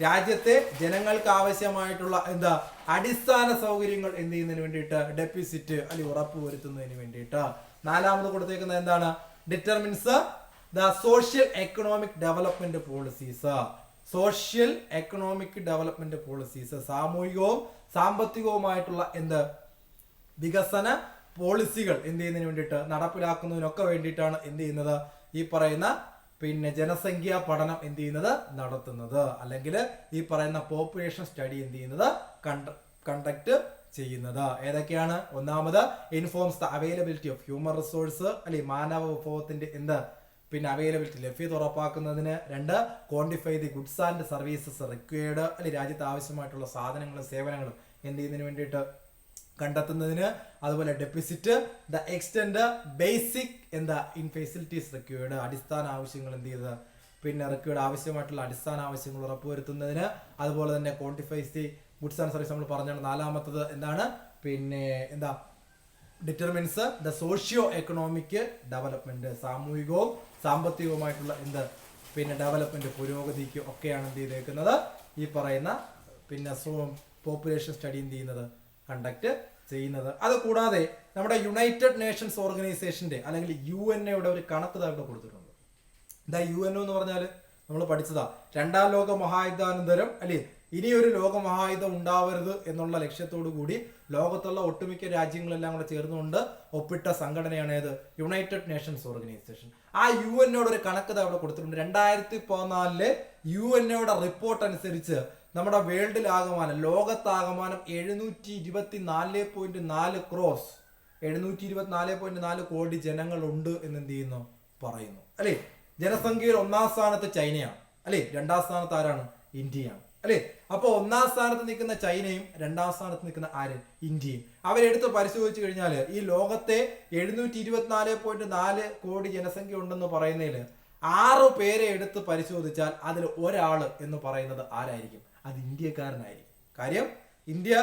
രാജ്യത്തെ ജനങ്ങൾക്ക് ആവശ്യമായിട്ടുള്ള എന്താ അടിസ്ഥാന സൗകര്യങ്ങൾ എന്ത് ചെയ്യുന്നതിന് വേണ്ടിയിട്ട്? ഡെഫിസിറ്റ് അല്ലെങ്കിൽ ഉറപ്പ് വരുത്തുന്നതിന് വേണ്ടിയിട്ട്. നാലാമത് കൊടുത്തേക്കുന്നത് എന്താണ്? Determines the social economic development policies. Social economic development policies, സാമൂഹികവും സാമ്പത്തികവുമായിട്ടുള്ള എന്ത് വികസന പോളിസികൾ എന്ത് ചെയ്യുന്നതിന് വേണ്ടിയിട്ട്? നടപ്പിലാക്കുന്നതിനൊക്കെ വേണ്ടിയിട്ടാണ് എന്ത് ചെയ്യുന്നത്? ഈ പറയുന്ന ജനസംഖ്യാ പഠനം എന്ത് ചെയ്യുന്നത്? നടത്തുന്നത്. അല്ലെങ്കിൽ ഈ പറയുന്ന പോപ്പുലേഷൻ സ്റ്റഡി എന്ത് ചെയ്യുന്നത്? കണ്ടക്ട് ചെയ്യുന്നത്. ഏതൊക്കെയാണ്? ഒന്നാമത് informs the availability of human resource, അല്ലെങ്കിൽ മാനവ വിഭവത്തിന്റെ എന്ത് അവൈലബിലിറ്റി, ലഭ്യത ഉറപ്പാക്കുന്നതിന്. 2, quantify the goods and services required, അല്ലെങ്കിൽ രാജ്യത്ത് ആവശ്യമായിട്ടുള്ള സാധനങ്ങളും സേവനങ്ങളും എന്ത് ചെയ്യുന്നതിന് വേണ്ടിയിട്ട്? കണ്ടെത്തുന്നതിന്. അതുപോലെ ഡെഫിസിറ്റ് ദ എക്സ്റ്റെൻഡ് ബേസിക് എന്താ ഇൻ ഫെസിലിറ്റീസ് റിക്വയർഡ്, അടിസ്ഥാന ആവശ്യങ്ങൾ എന്ത് ചെയ്തത്? റിക്വയർഡ് ആവശ്യമായിട്ടുള്ള അടിസ്ഥാന ആവശ്യങ്ങൾ ഉറപ്പുവരുത്തുന്നതിന്. അതുപോലെ തന്നെ ക്വാണ്ടിഫൈസ് ദി ഗുഡ്സ് ആൻഡ് സർവീസ് നമ്മൾ പറഞ്ഞാണ്. നാലാമത്തത് എന്താണ്? എന്താ determines the socio economic development, സാമൂഹികവും സാമ്പത്തികവുമായിട്ടുള്ള എന്ത് ഡെവലപ്മെന്റ്, പുരോഗതിക്ക് ഒക്കെയാണ് എന്ത് ചെയ്തേക്കുന്നത്? ഈ പറയുന്ന പോപ്പുലേഷൻ സ്റ്റഡി എന്ത് ചെയ്യുന്നത്? കണ്ടക്ട് ചെയ്യുന്നത്. അത് കൂടാതെ നമ്മുടെ യുണൈറ്റഡ് നേഷൻസ് ഓർഗനൈസേഷന്റെ അല്ലെങ്കിൽ UN ഒരു കണക്ക് താഴെ കൊടുത്തിട്ടുണ്ട്. എന്താ UN എന്ന് പറഞ്ഞാൽ? നമ്മൾ പഠിച്ചതാ 2ാം ലോക മഹായുദ്ധാനന്തരം അല്ലെ ഇനിയൊരു ലോകമഹായുധം ഉണ്ടാവരുത് എന്നുള്ള ലക്ഷ്യത്തോടു കൂടി ലോകത്തുള്ള ഒട്ടുമിക്ക രാജ്യങ്ങളെല്ലാം കൂടെ ചേർന്നുകൊണ്ട് ഒപ്പിട്ട സംഘടനയാണ് ഏത്? United Nations organisation. ആ UN ഒരു കണക്ക് അവിടെ കൊടുത്തിട്ടുണ്ട്. 2014 UN റിപ്പോർട്ട് അനുസരിച്ച് നമ്മുടെ വേൾഡിലാകമാനം, ലോകത്താകമാനം 724.4 ക്രോസ്, 724.4 കോടി ജനങ്ങളുണ്ട് എന്ന് എന്ത് ചെയ്യുന്നു? പറയുന്നു അല്ലെ. ജനസംഖ്യയിൽ 1ാം സ്ഥാനത്ത് ചൈനയാണ് അല്ലെ. 2ാം സ്ഥാനത്ത് ആരാണ്? ഇന്ത്യയാണ് അല്ലെ. അപ്പൊ 1ാം സ്ഥാനത്ത് നിൽക്കുന്ന ചൈനയും 2ാം സ്ഥാനത്ത് നിൽക്കുന്ന ആര്? ഇന്ത്യയും. അവരെടുത്ത് പരിശോധിച്ചു കഴിഞ്ഞാൽ ഈ ലോകത്തെ 724.4 കോടി ജനസംഖ്യ ഉണ്ടെന്ന് പറയുന്നതിൽ 6 പേരെ എടുത്ത് പരിശോധിച്ചാൽ അതിൽ ഒരാള് എന്ന് പറയുന്നത് ആരായിരിക്കും? അത് ഇന്ത്യക്കാരനായിരിക്കും. കാര്യം ഇന്ത്യ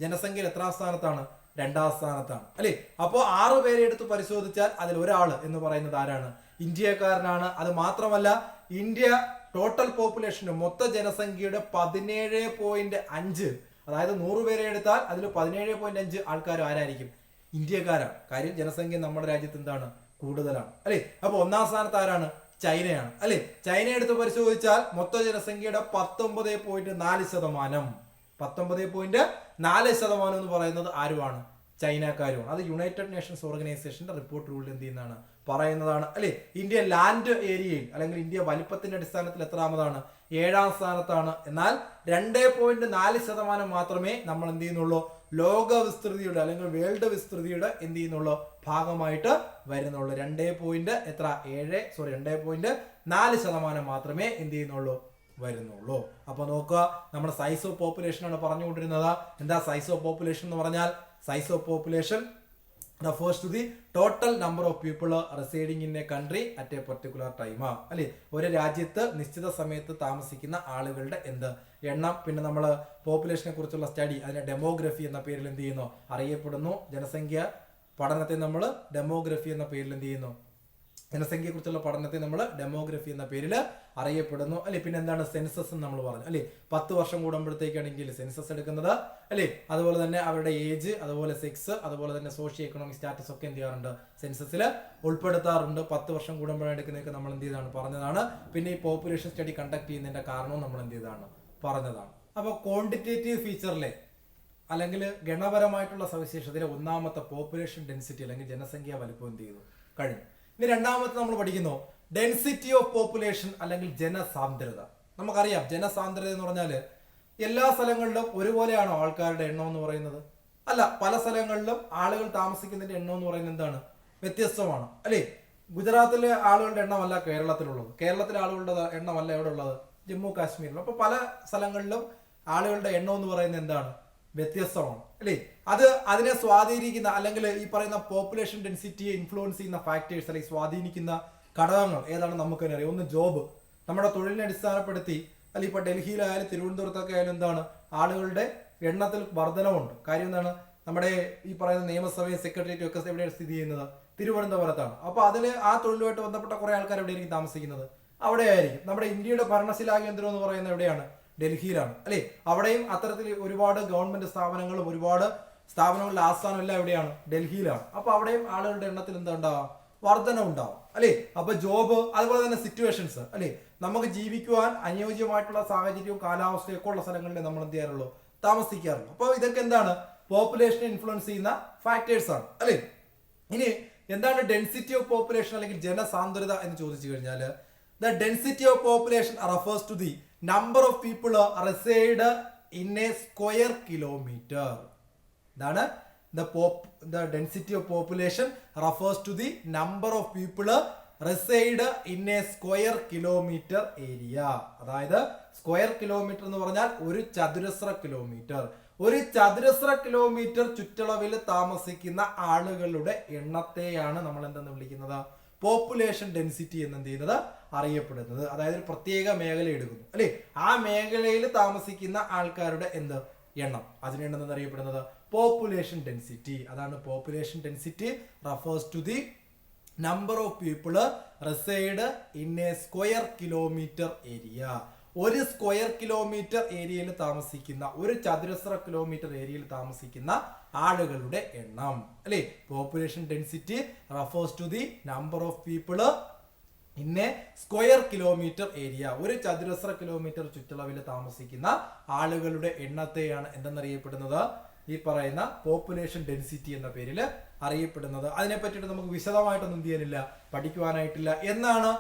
ജനസംഖ്യയിൽ എത്രാം സ്ഥാനത്താണ്? 2ാം സ്ഥാനത്താണ് അല്ലെ. അപ്പോൾ 6 പേരെ എടുത്ത് പരിശോധിച്ചാൽ അതിൽ ഒരാള് എന്ന് പറയുന്നത് ആരാണ്? ഇന്ത്യക്കാരനാണ്. അത് മാത്രമല്ല ഇന്ത്യ ടോട്ടൽ പോപ്പുലേഷൻ മൊത്ത ജനസംഖ്യയുടെ 17.5, അതായത് 100 പേരെ എടുത്താൽ അതിൽ 17.5 ആൾക്കാർ ആരായിരിക്കും? ഇന്ത്യക്കാരാണ്. കാര്യം ജനസംഖ്യ നമ്മുടെ രാജ്യത്ത് എന്താണ്? കൂടുതലാണ് അല്ലെ. അപ്പൊ 1ാം സ്ഥാനത്ത് ആരാണ്? ചൈനയാണ് അല്ലെ. ചൈന എടുത്ത് പരിശോധിച്ചാൽ മൊത്ത ജനസംഖ്യയുടെ 19.4%, 19.4% എന്ന് പറയുന്നത് ആരുമാണ്? ചൈനക്കാരുമാണ്. അത് യുണൈറ്റഡ് നേഷൻസ് ഓർഗനൈസേഷന്റെ റിപ്പോർട്ട് റൂളിൽ എന്ത് ചെയ്യുന്നതാണ്? പറയുന്നതാണ് അല്ലെ. ഇന്ത്യ ലാൻഡ് ഏരിയയിൽ അല്ലെങ്കിൽ ഇന്ത്യ വലിപ്പത്തിന്റെ അടിസ്ഥാനത്തിൽ എത്രാമതാണ്? 7ാം സ്ഥാനത്താണ്. എന്നാൽ 2.4% മാത്രമേ നമ്മൾ എന്ത് ചെയ്യുന്നുള്ളൂ? ലോക വിസ്തൃതിയുടെ അല്ലെങ്കിൽ വേൾഡ് വിസ്തൃതിയുടെ എന്ത് ചെയ്യുന്നുള്ളൂ? ഭാഗമായിട്ട് വരുന്നുള്ളൂ. 2.4% മാത്രമേ എന്ത് ചെയ്യുന്നുള്ളൂ? വരുന്നുള്ളൂ. അപ്പൊ നോക്കുക, നമ്മുടെ സൈസ് ഓഫ് പോപ്പുലേഷൻ ആണ് പറഞ്ഞുകൊണ്ടിരുന്നത്. എന്താ സൈസ് ഓഫ് പോപ്പുലേഷൻ എന്ന് പറഞ്ഞാൽ? Size of population refers to the total number of people residing in a country at a particular time. അല്ലെ, ഒരു രാജ്യത്ത് നിശ്ചിത സമയത്ത് താമസിക്കുന്ന ആളുകളുടെ എന്ത് എണ്ണം. പിന്നെ നമ്മൾ പോപ്പുലേഷനെ കുറിച്ചുള്ള സ്റ്റഡി, അതിനെ ഡെമോഗ്രഫി എന്ന പേരിൽ എന്ത് ചെയ്യുന്നു? അറിയപ്പെടുന്നു. ജനസംഖ്യ പഠനത്തെ നമ്മൾ ഡെമോഗ്രഫി എന്ന പേരിൽ എന്ത് ചെയ്യുന്നു? ജനസംഖ്യയെ കുറിച്ചുള്ള പഠനത്തെ നമ്മൾ ഡെമോഗ്രഫി എന്ന പേരിൽ അറിയപ്പെടുന്നു അല്ലെ. പിന്നെ എന്താണ് സെൻസസ് എന്ന് നമ്മൾ പറഞ്ഞു അല്ലെ. 10 വർഷം കൂടുമ്പോഴത്തേക്കാണെങ്കിൽ സെൻസസ് എടുക്കുന്നത് അല്ലെ. അതുപോലെ തന്നെ അവരുടെ ഏജ്, അതുപോലെ സെക്സ്, അതുപോലെ തന്നെ സോഷ്യോ എക്കണോമിക് സ്റ്റാറ്റസ് ഒക്കെ എന്ത് ചെയ്യാറുണ്ട്, സെൻസസിൽ ഉൾപ്പെടുത്താറുണ്ട്. 10 വർഷം കൂടുമ്പോഴാണ് എടുക്കുന്നതൊക്കെ നമ്മൾ എന്ത് ചെയ്താണ് പറഞ്ഞതാണ്. പിന്നെ ഈ പോപ്പുലേഷൻ സ്റ്റഡി കണ്ടക്ട് ചെയ്യുന്നതിന്റെ കാരണവും നമ്മൾ എന്ത് ചെയ്താണ് പറഞ്ഞതാണ്. അപ്പോൾ ക്വാണ്ടിറ്റേറ്റീവ് ഫീച്ചറിലെ അല്ലെങ്കിൽ ഗണപരമായിട്ടുള്ള സവിശേഷതയിലെ ഒന്നാമത്തെ പോപ്പുലേഷൻ ഡെൻസിറ്റി അല്ലെങ്കിൽ ജനസംഖ്യാ വലുപ്പം എന്ത് ചെയ്തു കഴിഞ്ഞു. ഇനി രണ്ടാമത്തെ നമ്മൾ പഠിക്കുന്നു ഡെൻസിറ്റി ഓഫ് പോപ്പുലേഷൻ അല്ലെങ്കിൽ ജനസാന്ദ്രത. നമുക്കറിയാം ജനസാന്ദ്രത എന്ന് പറഞ്ഞാൽ എല്ലാ സ്ഥലങ്ങളിലും ഒരുപോലെയാണോ ആൾക്കാരുടെ എണ്ണം എന്ന് പറയുന്നത്? അല്ല, പല സ്ഥലങ്ങളിലും ആളുകൾ താമസിക്കുന്നതിന്റെ എണ്ണം എന്ന് പറയുന്നത് എന്താണ്, വ്യത്യസ്തമാണ് അല്ലേ. ഗുജറാത്തിലെ ആളുകളുടെ എണ്ണമല്ല കേരളത്തിലുള്ളത്, കേരളത്തിലെ ആളുകളുടെ എണ്ണമല്ല എവിടെ ഉള്ളത്, ജമ്മു കാശ്മീരിലും. അപ്പൊ പല സ്ഥലങ്ങളിലും ആളുകളുടെ എണ്ണം എന്ന് പറയുന്നത് എന്താണ്, വ്യത്യസ്തമാണ് അല്ലേ. അതിനെ സ്വാധീനിക്കുന്ന അല്ലെങ്കിൽ ഈ പറയുന്ന പോപ്പുലേഷൻ ഡെൻസിറ്റിയെ ഇൻഫ്ലുവൻസ് ചെയ്യുന്ന ഫാക്ടേഴ്സ് അല്ലെങ്കിൽ സ്വാധീനിക്കുന്ന ഘടകങ്ങൾ ഏതാണ് നമുക്ക് തന്നെ അറിയാം. ഒന്ന് ജോബ്, നമ്മുടെ തൊഴിലിനെ അടിസ്ഥാനപ്പെടുത്തി അല്ലെങ്കിൽ ഇപ്പൊ ഡൽഹിയിലായാലും തിരുവനന്തപുരത്തൊക്കെ ആയാലും എന്താണ് ആളുകളുടെ എണ്ണത്തിൽ വർധനവുണ്ട്. കാര്യം എന്താണ്, നമ്മുടെ ഈ പറയുന്ന നിയമസഭയും സെക്രട്ടേറിയറ്റും ഒക്കെ എവിടെയാണ് സ്ഥിതി ചെയ്യുന്നത്, തിരുവനന്തപുരത്താണ്. അപ്പൊ അതിന് ആ തൊഴിലുമായിട്ട് ബന്ധപ്പെട്ട കുറെ ആൾക്കാർ എവിടെയായിരിക്കും താമസിക്കുന്നത്, അവിടെ ആയിരിക്കും. നമ്മുടെ ഇന്ത്യയുടെ ഭരണശിലാ കേന്ദ്രം എന്ന് പറയുന്നത് എവിടെയാണ്, ഡൽഹിയിലാണ് അല്ലെ. അവിടെയും അത്തരത്തിൽ ഒരുപാട് ഗവൺമെന്റ് സ്ഥാപനങ്ങളും ഒരുപാട് സ്ഥാപനങ്ങളുടെ ആസ്ഥാനം എല്ലാം എവിടെയാണ്, ഡൽഹിയിലാണ്. അപ്പൊ അവിടെയും ആളുകളുടെ എണ്ണത്തിൽ എന്താ ഉണ്ടാവാം, വർധന ഉണ്ടാവും അല്ലെ. അപ്പൊ ജോബ്, അതുപോലെ തന്നെ സിറ്റുവേഷൻസ് അല്ലെ, നമുക്ക് ജീവിക്കുവാൻ അനുയോജ്യമായിട്ടുള്ള സാഹചര്യവും കാലാവസ്ഥയും ഒക്കെ ഉള്ള സ്ഥലങ്ങളിൽ നമ്മൾ എന്ത് ചെയ്യാറുള്ളൂ, താമസിക്കാറുള്ളൂ. അപ്പൊ ഇതൊക്കെ എന്താണ്, പോപ്പുലേഷനെ ഇൻഫ്ലുവൻസ് ചെയ്യുന്ന ഫാക്ടേഴ്സ് ആണ് അല്ലെ. ഇനി എന്താണ് ഡെൻസിറ്റി ഓഫ് പോപ്പുലേഷൻ അല്ലെങ്കിൽ ജനസാന്ദ്രത എന്ന് ചോദിച്ചു കഴിഞ്ഞാൽ, the density of population refers to the number of people reside in a square kilometer. That the density of population refers to the number of people reside in a square kilometer area. അതായത് സ്ക്വയർ കിലോമീറ്റർ എന്ന് പറഞ്ഞാൽ ഒരു ചതുരശ്ര കിലോമീറ്റർ. ഒരു ചതുരശ്ര കിലോമീറ്റർ ചുറ്റളവിൽ താമസിക്കുന്ന ആളുകളുടെ എണ്ണത്തെയാണ് നമ്മൾ എന്തെന്ന് വിളിക്കുന്നത്, പോപ്പുലേഷൻ ഡെൻസിറ്റി എന്ന് എന്ത് ചെയ്യുന്നത് അറിയപ്പെടുന്നത്. അതായത് ഒരു പ്രത്യേക മേഖല എടുക്കുന്നു അല്ലെ, ആ മേഖലയിൽ താമസിക്കുന്ന ആൾക്കാരുടെ എണ്ണം, അതിനെയാണ് എന്തെന്ന് അറിയപ്പെടുന്നത്, പോപ്പുലേഷൻ ഡെൻസിറ്റി. അതാണ് population density refers to the number of people reside in a square kilometer area. ഒരു സ്ക്വയർ കിലോമീറ്റർ ഏരിയയിൽ താമസിക്കുന്ന, ഒരു ചതുരശ്ര കിലോമീറ്റർ ഏരിയയിൽ താമസിക്കുന്ന ആളുകളുടെ എണ്ണം അല്ലെ. Population density refers to the number of people in a square kilometer area. ഒരു ചതുരശ്ര കിലോമീറ്റർ ചുറ്റളവിൽ താമസിക്കുന്ന ആളുകളുടെ എണ്ണത്തെയാണ് എന്തെന്നറിയപ്പെടുന്നത്, ഈ പറയുന്ന പോപ്പുലേഷൻ ഡെൻസിറ്റി എന്ന പേരിൽ അറിയപ്പെടുന്നത്. അതിനെ പറ്റിയിട്ട് നമുക്ക് വിശദമായിട്ടൊന്നും എന്ത് ചെയ്യാനില്ല, പഠിക്കുവാനായിട്ടില്ല. എന്നാണ്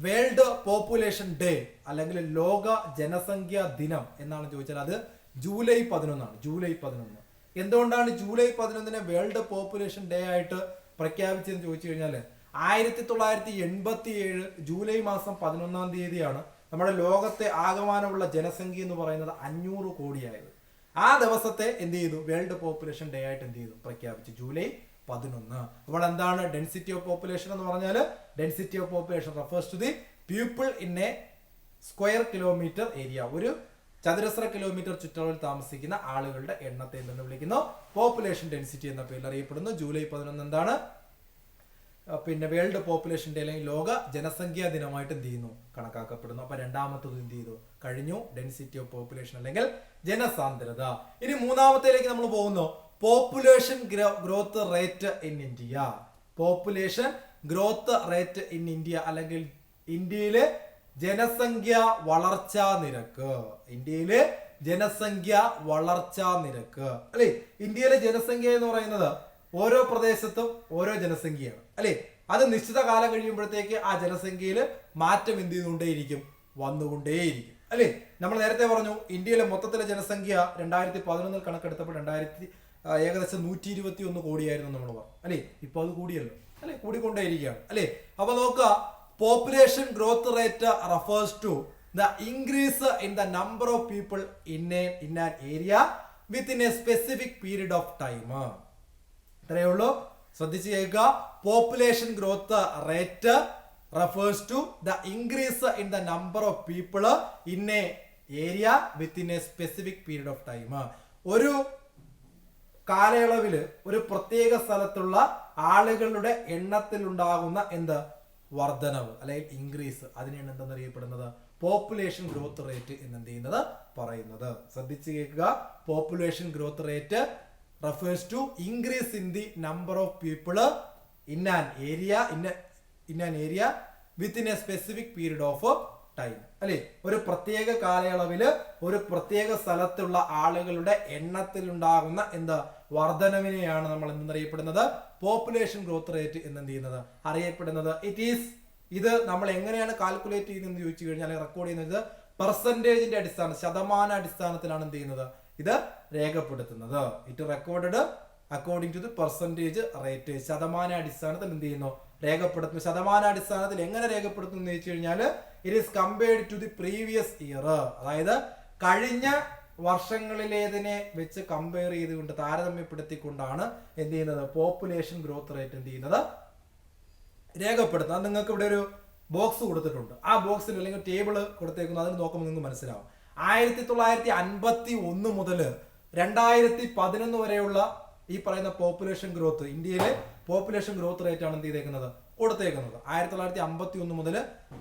വേൾഡ് പോപ്പുലേഷൻ ഡേ അല്ലെങ്കിൽ ലോക ജനസംഖ്യാ ദിനം എന്നാണ് ചോദിച്ചാൽ അത് ജൂലൈ 11. ജൂലൈ 11 എന്തുകൊണ്ടാണ് ജൂലൈ 11 വേൾഡ് പോപ്പുലേഷൻ ഡേ ആയിട്ട് പ്രഖ്യാപിച്ചതെന്ന് ചോദിച്ചു കഴിഞ്ഞാൽ 1987 ജൂലൈ മാസം 11 തീയതിയാണ് നമ്മുടെ ലോകത്തെ ആകമാനമുള്ള ജനസംഖ്യ എന്ന് പറയുന്നത് 500 കോടിയായത്. ആ ദിവസത്തെ എന്ത് ചെയ്തു, വേൾഡ് പോപ്പുലേഷൻ ഡേ ആയിട്ട് എന്ത് ചെയ്തു, പ്രഖ്യാപിച്ചു ജൂലൈ 11. അപ്പോൾ എന്താണ് ഡെൻസിറ്റി ഓഫ് പോപ്പുലേഷൻ എന്ന് പറഞ്ഞാൽ, density of population refers to the people in a square kilometer area. ഒരു ചതുരശ്ര കിലോമീറ്റർ ചുറ്റളവിൽ താമസിക്കുന്ന ആളുകളുടെ എണ്ണത്തെ എന്തെന്ന് വിളിക്കുന്നു, പോപ്പുലേഷൻ ഡെൻസിറ്റി എന്ന പേരിൽ അറിയപ്പെടുന്നു. ജൂലൈ 11 എന്താണ്, പിന്നെ വേൾഡ് പോപ്പുലേഷൻ ഡേ അല്ലെങ്കിൽ ലോക ജനസംഖ്യാ ദിനമായിട്ട് എന്ത് ചെയ്യുന്നു, കണക്കാക്കപ്പെടുന്നു. അപ്പൊ രണ്ടാമത്തത് എന്ത് ചെയ്തു, കഴിഞ്ഞു, ഡെൻസിറ്റി ഓഫ് പോപ്പുലേഷൻ അല്ലെങ്കിൽ ജനസാന്ദ്രത. ഇനി മൂന്നാമത്തേലേക്ക് നമ്മൾ പോകുന്നു, population growth rate in India. Population growth rate in India അല്ലെങ്കിൽ ഇന്ത്യയിലെ ജനസംഖ്യ വളർച്ചാ നിരക്ക്. ഇന്ത്യയിലെ ജനസംഖ്യ വളർച്ചാ നിരക്ക് അല്ലെ. ഇന്ത്യയിലെ ജനസംഖ്യ എന്ന് പറയുന്നത് ഓരോ പ്രദേശത്തും ഓരോ ജനസംഖ്യയാണ് അല്ലെ. അത് നിശ്ചിത കാലം കഴിയുമ്പോഴത്തേക്ക് ആ ജനസംഖ്യയിൽ മാറ്റം എന്ത് ചെയ്തുകൊണ്ടേയിരിക്കും, വന്നുകൊണ്ടേയിരിക്കും അല്ലെ. നമ്മൾ നേരത്തെ പറഞ്ഞു ഇന്ത്യയിലെ മൊത്തത്തിലെ ജനസംഖ്യ 2011 കണക്കെടുത്തപ്പോൾ ഏകദേശം 121 കോടിയായിരുന്നു നമ്മൾ പറഞ്ഞു അല്ലെ. ഇപ്പൊ അത് കൂടിയല്ലോ അല്ലെ, കൂടിക്കൊണ്ടേയിരിക്കുകയാണ് അല്ലെ. അപ്പൊ നോക്കുക, population growth rate refers to the increase in the number of people in an area within a specific period of time. ഇത്രയേ ഉള്ളൂ, ശ്രദ്ധിച്ചു കേൾക്കുക. Population growth rate refers to the increase in the number of people in a area within a specific period of time. ഒരു കാലയളവിൽ ഒരു പ്രത്യേക സ്ഥലത്തുള്ള ആളുകളുടെ എണ്ണത്തിൽ ഉണ്ടാകുന്ന വർധനവ് അല്ലെങ്കിൽ ഇൻക്രീസ്, അതിനെയാണ് എന്തെന്നറിയപ്പെടുന്നത് പോപ്പുലേഷൻ ഗ്രോത്ത് റേറ്റ് എന്ന് എന്ത് ചെയ്യുന്നത് പറയുന്നത്. ശ്രദ്ധിച്ചു കേൾക്കുക. Population growth rate refers to increase in the number of people in an area within a specific period of time. അല്ലെ, ഒരു പ്രത്യേക കാലയളവില് ഒരു പ്രത്യേക സ്ഥലത്തുള്ള ആളുകളുടെ എണ്ണത്തിലുണ്ടാകുന്ന എന്താ വർധനവിനെയാണ് നമ്മൾ എന്തെന്നറിയപ്പെടുന്നത് പോപ്പുലേഷൻ ഗ്രോത്ത് റേറ്റ് എന്ന് എന്ത് ചെയ്യുന്നത് അറിയപ്പെടുന്നത്. ഇത് നമ്മൾ എങ്ങനെയാണ് കാൽക്കുലേറ്റ് ചെയ്യുന്നതെന്ന് ചോദിച്ചു കഴിഞ്ഞാൽ റെക്കോർഡ് ചെയ്യുന്നത് പെർസെന്റേജിന്റെ അടിസ്ഥാനം, ശതമാന അടിസ്ഥാനത്തിലാണ് എന്ത് ചെയ്യുന്നത് ഇത് രേഖപ്പെടുത്തുന്നത്. It recorded according to the percentage rate. ശതമാന അടിസ്ഥാനത്തിൽ എന്ത് ചെയ്യുന്നു രേഖപ്പെടുത്തുന്നു. ശതമാന അടിസ്ഥാനത്തിൽ എങ്ങനെ രേഖപ്പെടുത്തുന്നു എന്ന് ചോദിച്ചു കഴിഞ്ഞാൽ it is compared to the previous year, അതായത് കഴിഞ്ഞ വർഷങ്ങളിലേതിനെ വെച്ച് കമ്പയർ ചെയ്തുകൊണ്ട് താരതമ്യപ്പെടുത്തിക്കൊണ്ടാണ് എന്ത് ചെയ്യുന്നത് പോപ്പുലേഷൻ ഗ്രോത്ത് റേറ്റ് എന്ത് ചെയ്യുന്നത് രേഖപ്പെടുത്തുന്നത്. നിങ്ങൾക്ക് ഇവിടെ ഒരു ബോക്സ് കൊടുത്തിട്ടുണ്ട്. ആ ബോക്സിൽ അല്ലെങ്കിൽ ടേബിൾ കൊടുത്തേക്കുന്നു. അതിൽ നോക്കുമ്പോൾ നിങ്ങൾക്ക് മനസ്സിലാവും 1951 മുതൽ 2011 വരെയുള്ള ഈ പറയുന്ന പോപ്പുലേഷൻ ഗ്രോത്ത്, ഇന്ത്യയിലെ പോപ്പുലേഷൻ ഗ്രോത്ത് റേറ്റ് ആണ് എന്ത് ചെയ്തേക്കുന്നത് കൊടുത്തേക്കുന്നത്. 1951 മുതൽ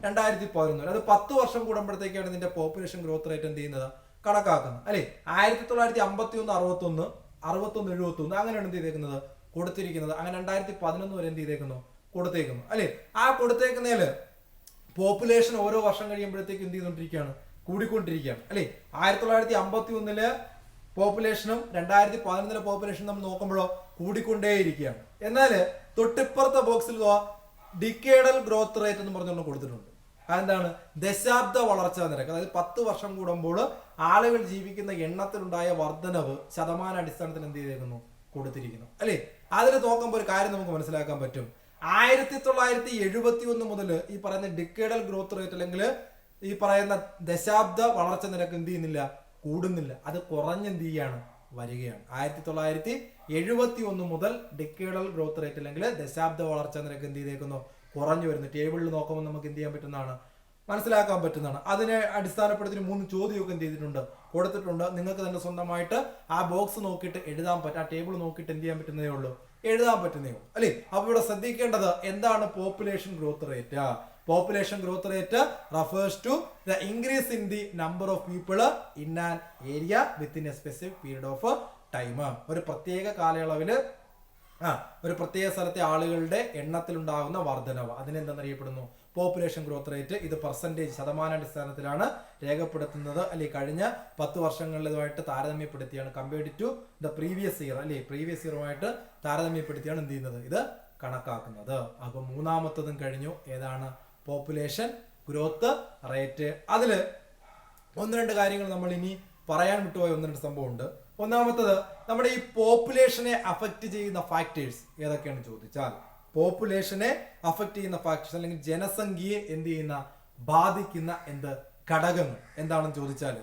2011 വരെ, അത് 10 വർഷം കൂടുമ്പോഴത്തേക്കാണ് ഇതിന്റെ പോപ്പുലേഷൻ ഗ്രോത്ത് റേറ്റ് എന്ത് ചെയ്യുന്നത് കണക്കാക്കുന്നത്. അല്ലെ, 1951, 61, 71 അങ്ങനെയാണ് എന്ത് ചെയ്തേക്കുന്നത് കൊടുത്തിരിക്കുന്നത്. അങ്ങനെ 2011 വരെ എന്ത് ചെയ്തേക്കുന്നു കൊടുത്തേക്കുന്നു. അല്ലെ, ആ കൊടുത്തേക്കുന്നതില് പോപ്പുലേഷൻ ഓരോ വർഷം കഴിയുമ്പോഴത്തേക്ക് എന്ത് ചെയ്തുകൊണ്ടിരിക്കുകയാണ് കൂടിക്കൊണ്ടിരിക്കുകയാണ്. അല്ലെ, 1951 പോപ്പുലേഷനും 2011 പോപ്പുലേഷനും നമ്മൾ നോക്കുമ്പോഴോ കൂടിക്കൊണ്ടേയിരിക്കുകയാണ്. എന്നാൽ തൊട്ടിപ്പുറത്തെ ബോക്സിൽ ഡിക്കേഡൽ ഗ്രോത്ത് റേറ്റ് എന്ന് പറഞ്ഞുകൊണ്ട് കൊടുത്തിട്ടുണ്ട്. അതെന്താണ് ദശാബ്ദ വളർച്ചാ നിരക്ക്, അതായത് 10 വർഷം കൂടുമ്പോൾ ആളുകൾ ജീവിക്കുന്ന എണ്ണത്തിലുണ്ടായ വർധനവ് ശതമാന അടിസ്ഥാനത്തിൽ എന്ത് ചെയ്തേക്കുന്നു കൊടുത്തിരിക്കുന്നു. അല്ലെ, അതിൽ നോക്കുമ്പോൾ ഒരു കാര്യം നമുക്ക് മനസ്സിലാക്കാൻ പറ്റും. 1971 മുതൽ ഈ പറയുന്ന ഡിക്കേഡൽ ഗ്രോത്ത് റേറ്റ് അല്ലെങ്കിൽ ഈ പറയുന്ന ദശാബ്ദ വളർച്ച നിരക്ക് എന്ത് ചെയ്യുന്നില്ല കൂടുന്നില്ല, അത് കുറഞ്ഞെന്ത് ചെയ്യാണ് വരികയാണ്. 1971 മുതൽ ഡിക്കേഡൽ ഗ്രോത്ത് റേറ്റ് അല്ലെങ്കിൽ ദശാബ്ദ വളർച്ച നിരക്ക് എന്ത് ചെയ്തേക്കുന്നു കുറഞ്ഞു വരുന്നു. ടേബിളിൽ നോക്കുമ്പോൾ നമുക്ക് എന്ത് ചെയ്യാൻ പറ്റുന്നതാണ് മനസ്സിലാക്കാൻ പറ്റുന്നതാണ്. അതിനെ അടിസ്ഥാനപ്പെടുത്തി 3 ചോദ്യമൊക്കെ എന്ത് ചെയ്തിട്ടുണ്ട് കൊടുത്തിട്ടുണ്ട്. നിങ്ങൾക്ക് തന്നെ സ്വന്തമായിട്ട് ആ ബോക്സ് നോക്കിയിട്ട് എഴുതാൻ പറ്റും. ആ ടേബിൾ നോക്കിയിട്ട് എന്ത് ചെയ്യാൻ പറ്റുന്നതേ ഉള്ളൂ എഴുതാൻ പറ്റുന്നേ ഉള്ളൂ. അല്ലെ, അപ്പൊ ഇവിടെ ശ്രദ്ധിക്കേണ്ടത് എന്താണ് population growth rate. Population growth rate refers to the increase in the number of people in an area within a specific period of time. ഒരു പ്രത്യേക കാലയളവില് ഒരു പ്രത്യേക സ്ഥലത്തെ ആളുകളുടെ എണ്ണത്തിലുണ്ടാകുന്ന വർധനവ് അതിനെന്തെന്നറിയപ്പെടുന്നു പോപ്പുലേഷൻ ഗ്രോത്ത് റേറ്റ്. ഇത് പെർസെന്റേജ് ശതമാനാടിസ്ഥാനത്തിലാണ് രേഖപ്പെടുത്തുന്നത്. അല്ലെ, കഴിഞ്ഞ 10 വർഷങ്ങളിലുമായിട്ട് താരതമ്യപ്പെടുത്തിയാണ് compared to the previous year, അല്ലെ പ്രീവിയസ് ഇയറുമായിട്ട് താരതമ്യപ്പെടുത്തിയാണ് എന്ത് ചെയ്യുന്നത് ഇത് കണക്കാക്കുന്നത്. അപ്പൊ മൂന്നാമത്തതും കഴിഞ്ഞു. ഏതാണ് പോപ്പുലേഷൻ ഗ്രോത്ത് റേറ്റ്. അതില് 1-2 കാര്യങ്ങൾ നമ്മൾ ഇനി പറയാൻ വിട്ടുപോയ 1-2 സംഭവം ഉണ്ട്. ഒന്നാമത്തത് നമ്മുടെ ഈ പോപ്പുലേഷനെ അഫക്റ്റ് ചെയ്യുന്ന ഫാക്ടേഴ്സ് ഏതൊക്കെയാണ് ചോദിച്ചാൽ, പോപ്പുലേഷനെ അഫക്റ്റ് ചെയ്യുന്ന ഫാക്ടേഴ്സ് അല്ലെങ്കിൽ ജനസംഖ്യയെ എന്ത് ചെയ്യുന്ന ബാധിക്കുന്ന ഘടകങ്ങൾ എന്താണെന്ന് ചോദിച്ചാൽ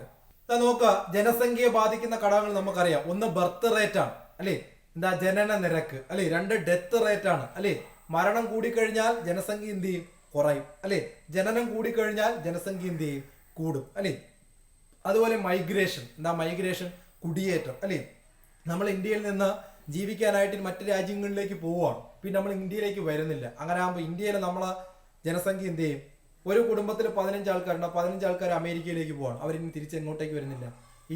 നോക്കുക. ജനസംഖ്യയെ ബാധിക്കുന്ന ഘടകങ്ങൾ നമുക്കറിയാം. ഒന്ന് ബർത്ത് റേറ്റ് ആണ്, അല്ലെ ജനന നിരക്ക്. അല്ലെ, 2 ഡെത്ത് റേറ്റ് ആണ്. അല്ലെ, മരണം കൂടിക്കഴിഞ്ഞാൽ ജനസംഖ്യ എന്ത് ചെയ്യും കുറയും. അല്ലെ, ജനനം കൂടിക്കഴിഞ്ഞാൽ ജനസംഖ്യ എന്ത് ചെയ്യും കൂടും. അല്ലെ, അതുപോലെ മൈഗ്രേഷൻ. മൈഗ്രേഷൻ കുടിയേറ്റം. അല്ലെ, നമ്മൾ ഇന്ത്യയിൽ നിന്ന് ജീവിക്കാനായിട്ട് മറ്റു രാജ്യങ്ങളിലേക്ക് പോവുകയാണ്, പിന്നെ നമ്മൾ ഇന്ത്യയിലേക്ക് വരുന്നില്ല. അങ്ങനെ ആകുമ്പോൾ ഇന്ത്യയിൽ നമ്മളെ ജനസംഖ്യ എന്ത് ചെയ്യും, ഒരു കുടുംബത്തിൽ 15 ആൾക്കാരുണ്ട്, 15 ആൾക്കാർ അമേരിക്കയിലേക്ക് പോവാണ്, അവരിനി തിരിച്ച് എങ്ങോട്ടേക്ക് വരുന്നില്ല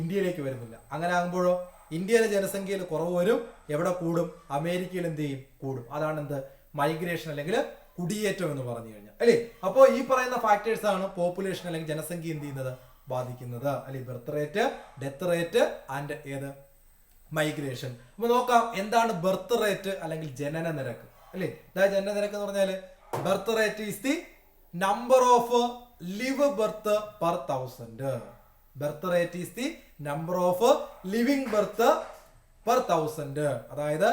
ഇന്ത്യയിലേക്ക് വരുന്നില്ല. അങ്ങനെ ആകുമ്പോഴോ ഇന്ത്യയിലെ ജനസംഖ്യയിൽ കുറവ് വരും. എവിടെ കൂടും അമേരിക്കയിൽ എന്ത് ചെയ്യും കൂടും. അതാണ് മൈഗ്രേഷൻ അല്ലെങ്കിൽ കുടിയേറ്റം എന്ന് പറഞ്ഞു കഴിഞ്ഞാൽ. അല്ലെ, അപ്പോൾ ഈ പറയുന്ന ഫാക്ടേഴ്സ് ആണ് പോപ്പുലേഷൻ അല്ലെങ്കിൽ ജനസംഖ്യ എന്ത് ചെയ്യുന്നത് ബാധിക്കുന്നത്. അല്ലെ, birth rate, death rate and migration. അപ്പൊ നോക്കാം എന്താണ് ബർത്ത് റേറ്റ് അല്ലെങ്കിൽ ജനന നിരക്ക്. അല്ലെ, ജനന നിരക്ക് എന്ന് പറഞ്ഞാല് birth rate is the number of live birth per 1000. Birth rate is the number of living birth per 1000. അതായത്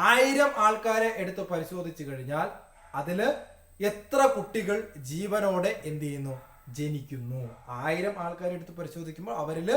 1000 ആൾക്കാരെ എടുത്ത് പരിശോധിച്ചു കഴിഞ്ഞാൽ അതില് എത്ര കുട്ടികൾ ജീവനോടെ എന്ത് ചെയ്യുന്നു ജനിക്കുന്നു. 1000 ആൾക്കാരെ എടുത്ത് പരിശോധിക്കുമ്പോൾ അവരിൽ